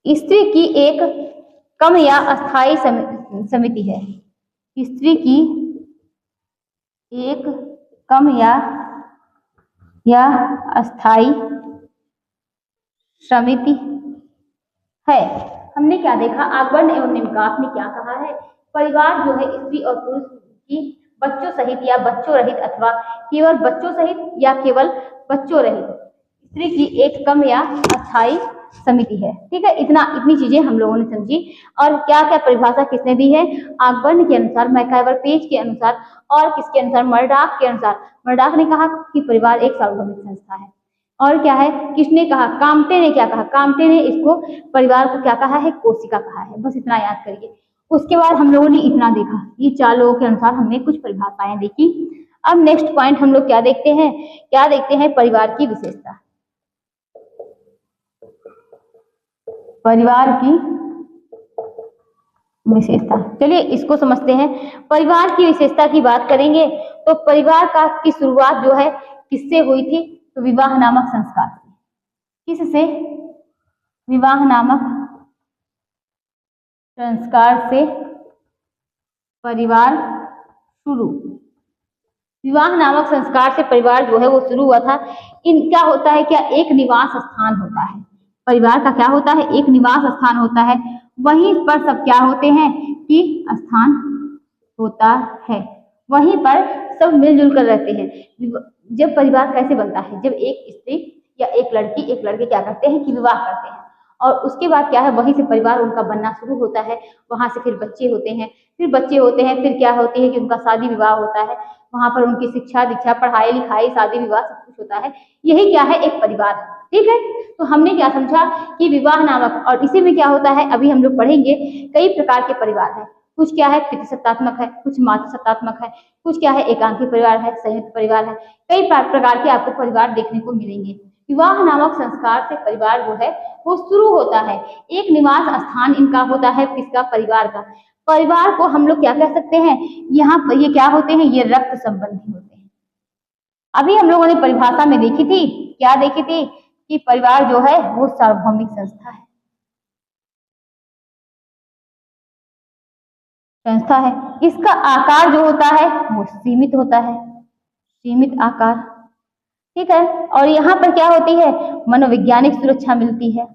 स्त्री की एक कम या अस्थायी समिति है। स्त्री की एक कम या अस्थायी समिति है। हमने क्या देखा, आकबर्न एवं निमकाफ ने क्या कहा है, परिवार जो है स्त्री और पुरुष की बच्चों सहित या बच्चों रहित अथवा केवल बच्चों सहित या केवल बच्चों रहित स्त्री की एक कम या अस्थायी समिति है। ठीक है, इतनी चीजें हम लोगों ने समझी। और क्या क्या परिभाषा किसने दी है, आकबर्न के अनुसार, मैकाइवर पेज के अनुसार और किसके अनुसार, मर्डाक के अनुसार। मर्डाक ने कहा कि परिवार एक सार्वभौमिक संस्था है। और क्या है, किसने कहा, काम्टे ने क्या कहा, काम्टे ने इसको परिवार को क्या कहा है, कोशिका कहा है। बस इतना याद करिए। उसके बाद हम लोगों ने इतना देखा, ये 4 लोगों के अनुसार हमने कुछ परिभाषाएं देखी। अब नेक्स्ट पॉइंट हम लोग क्या देखते हैं, परिवार की विशेषता। परिवार की विशेषता, चलिए इसको समझते हैं। परिवार की विशेषता की बात करेंगे तो परिवार की शुरुआत जो है किससे हुई थी, तो विवाह नामक संस्कार से। किससे, विवाह नामक संस्कार से परिवार शुरू। विवाह नामक संस्कार से परिवार जो है वो शुरू हुआ था। क्या होता है, क्या एक निवास स्थान होता है, परिवार का क्या होता है, एक निवास स्थान होता है। वहीं पर सब क्या होते हैं कि स्थान होता है, वहीं पर सब मिलजुल कर रहते हैं। जब परिवार कैसे बनता है, जब एक स्त्री या एक लड़के क्या करते हैं कि विवाह करते हैं और उसके बाद क्या है, वहीं से परिवार उनका बनना शुरू होता है। वहां से फिर बच्चे होते हैं, फिर क्या होती है कि उनका शादी विवाह होता है। वहां पर उनकी शिक्षा दीक्षा, पढ़ाई लिखाई, शादी विवाह सब कुछ होता है। यही क्या है, एक परिवार है। ठीक है, तो हमने क्या समझा कि विवाह नामक, और इसी में क्या होता है, अभी हम लोग पढ़ेंगे, कई प्रकार के परिवार है। कुछ क्या है पितृसत्तात्मक है, कुछ मातृसत्तात्मक है, कुछ क्या है एकांकी परिवार है, संयुक्त परिवार है। कई प्रकार के आपको परिवार देखने को मिलेंगे। विवाह नामक संस्कार से परिवार जो है वो शुरू होता है। एक निवास स्थान इनका होता है, किसका, परिवार का। परिवार को हम लोग क्या कह सकते हैं, यहाँ पर ये क्या होते हैं, ये रक्त संबंधी होते हैं। अभी हम लोगों ने परिभाषा में देखी थी, क्या देखी थी, कि परिवार जो है वो सार्वभौमिक संस्था है। इसका आकार जो होता है वो सीमित होता है, सीमित आकार। ठीक है, और यहाँ पर क्या होती है, मनोवैज्ञानिक सुरक्षा मिलती है,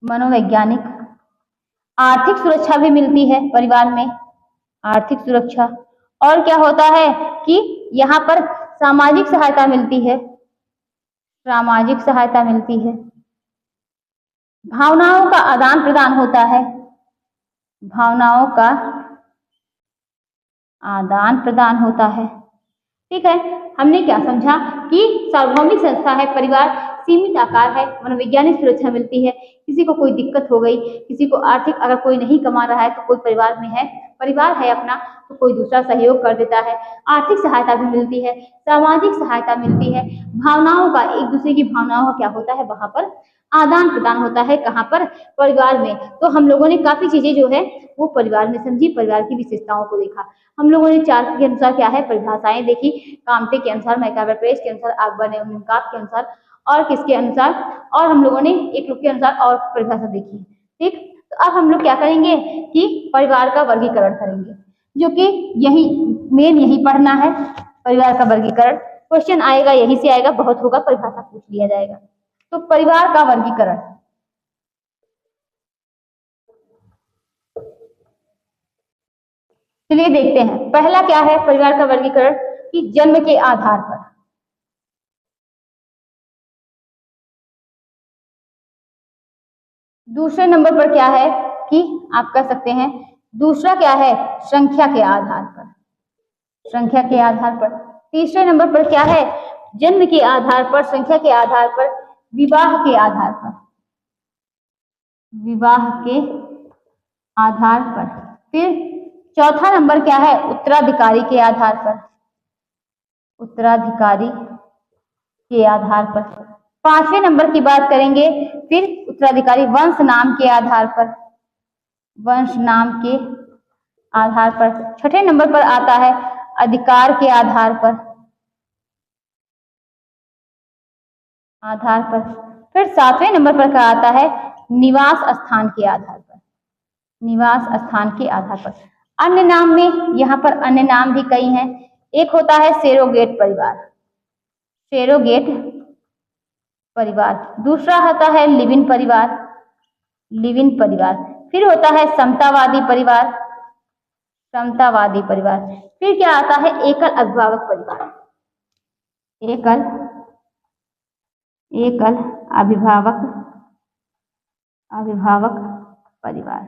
मनोवैज्ञानिक। आर्थिक सुरक्षा भी मिलती है परिवार में, आर्थिक सुरक्षा। और क्या होता है कि यहाँ पर सामाजिक सहायता मिलती है, सामाजिक सहायता मिलती है। भावनाओं का आदान प्रदान होता है, भावनाओं का आदान प्रदान होता है। ठीक है, हमने क्या समझा कि सार्वभौमिक संस्था है, परिवार सीमित आकार है, मनोवैज्ञानिक सुरक्षा मिलती है। किसी को कोई दिक्कत हो गई, किसी को आर्थिक, अगर कोई नहीं कमा रहा है तो कोई परिवार में है, परिवार है अपना, तो कोई दूसरा सहयोग कर देता है। आर्थिक सहायता भी मिलती है, सामाजिक सहायता मिलती है। भावनाओं का, एक दूसरे की भावनाओं का क्या होता है, वहां पर आदान प्रदान होता है। कहाँ पर, परिवार में। तो हम लोगों ने काफी चीजें जो है वो परिवार में समझी, परिवार की विशेषताओं को देखा। हम लोगों ने चार के अनुसार क्या है, परिभाषाएं देखी, काम्टे के अनुसार, मैकाबे प्रेस के अनुसार, अकबर ने मुमताज के अनुसार, और किसके अनुसार, और हम लोगों ने एक लोग के अनुसार और परिभाषा देखी। ठीक, तो अब हम लोग क्या करेंगे कि परिवार का वर्गीकरण करेंगे, जो कि यही मेन, यही पढ़ना है, परिवार का वर्गीकरण। क्वेश्चन आएगा, यही से आएगा, बहुत होगा, परिभाषा पूछ लिया जाएगा। तो परिवार का वर्गीकरण, चलिए देखते हैं। पहला क्या है परिवार का वर्गीकरण, कि जन्म के आधार पर। दूसरे नंबर पर क्या है कि आप कह सकते हैं, दूसरा क्या है, संख्या के आधार पर, संख्या के आधार पर। तीसरे नंबर पर क्या है, जन्म के आधार पर, संख्या के आधार पर, विवाह के आधार पर, विवाह के आधार पर। फिर चौथा नंबर क्या है, उत्तराधिकारी के आधार पर, उत्तराधिकारी के आधार पर। पांचवें नंबर की बात करेंगे, फिर उत्तराधिकारी वंश नाम के आधार पर, वंश नाम के आधार पर। छठे नंबर पर आता है अधिकार के आधार पर, आधार पर। फिर सातवें नंबर पर क्या आता है, निवास स्थान के आधार पर, निवास स्थान के आधार पर। अन्य नाम में, यहाँ पर अन्य नाम भी कई हैं। एक होता है सेरोगेट परिवार, सेरोगेट परिवार। दूसरा होता है लिव इन परिवार, लिव इन परिवार। फिर होता है समतावादी परिवार, समतावादी परिवार। फिर क्या आता है, एकल अभिभावक परिवार, एकल, एकल अभिभावक, अभिभावक परिवार।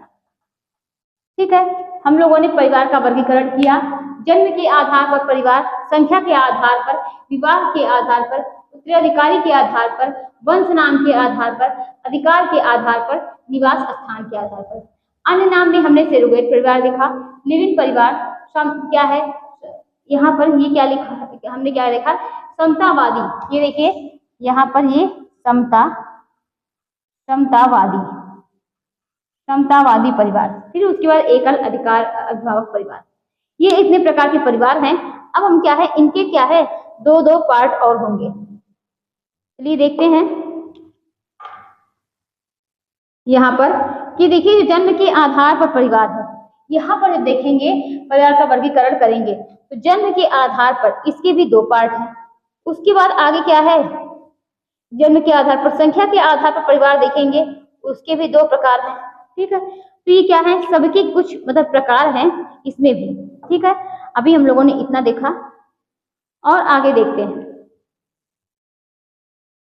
ठीक है, हम लोगों ने परिवार का वर्गीकरण किया। जन्म के आधार पर परिवार, संख्या के आधार पर, विवाह के आधार पर, उत्तराधिकारी के आधार पर, वंश नाम के आधार पर, अधिकार के आधार पर, निवास स्थान के आधार पर। अन्य नाम में हमने सेरोगेट परिवार देखा, लिव इन परिवार, क्या है, यहाँ पर ये क्या लिखा, हमने क्या देखा, समतावादी। ये देखिए यहाँ पर ये समता, समतावादी, समतावादी परिवार। फिर उसके बाद एकल अधिकार अभिभावक परिवार। ये इतने प्रकार के परिवार हैं। अब हम क्या है, इनके क्या है, दो दो पार्ट और होंगे। चलिए देखते हैं यहाँ पर कि देखिए जो जन्म के आधार पर परिवार है, यहाँ पर जब देखेंगे परिवार का वर्गीकरण करेंगे तो जन्म के आधार पर इसके भी दो पार्ट हैं। उसके बाद आगे क्या है, जन्म के आधार पर, संख्या के आधार पर परिवार देखेंगे, उसके भी दो प्रकार हैं। ठीक है, तो ये क्या है, सबके कुछ मतलब प्रकार हैं इसमें भी। ठीक है, अभी हम लोगों ने इतना देखा और आगे देखते हैं।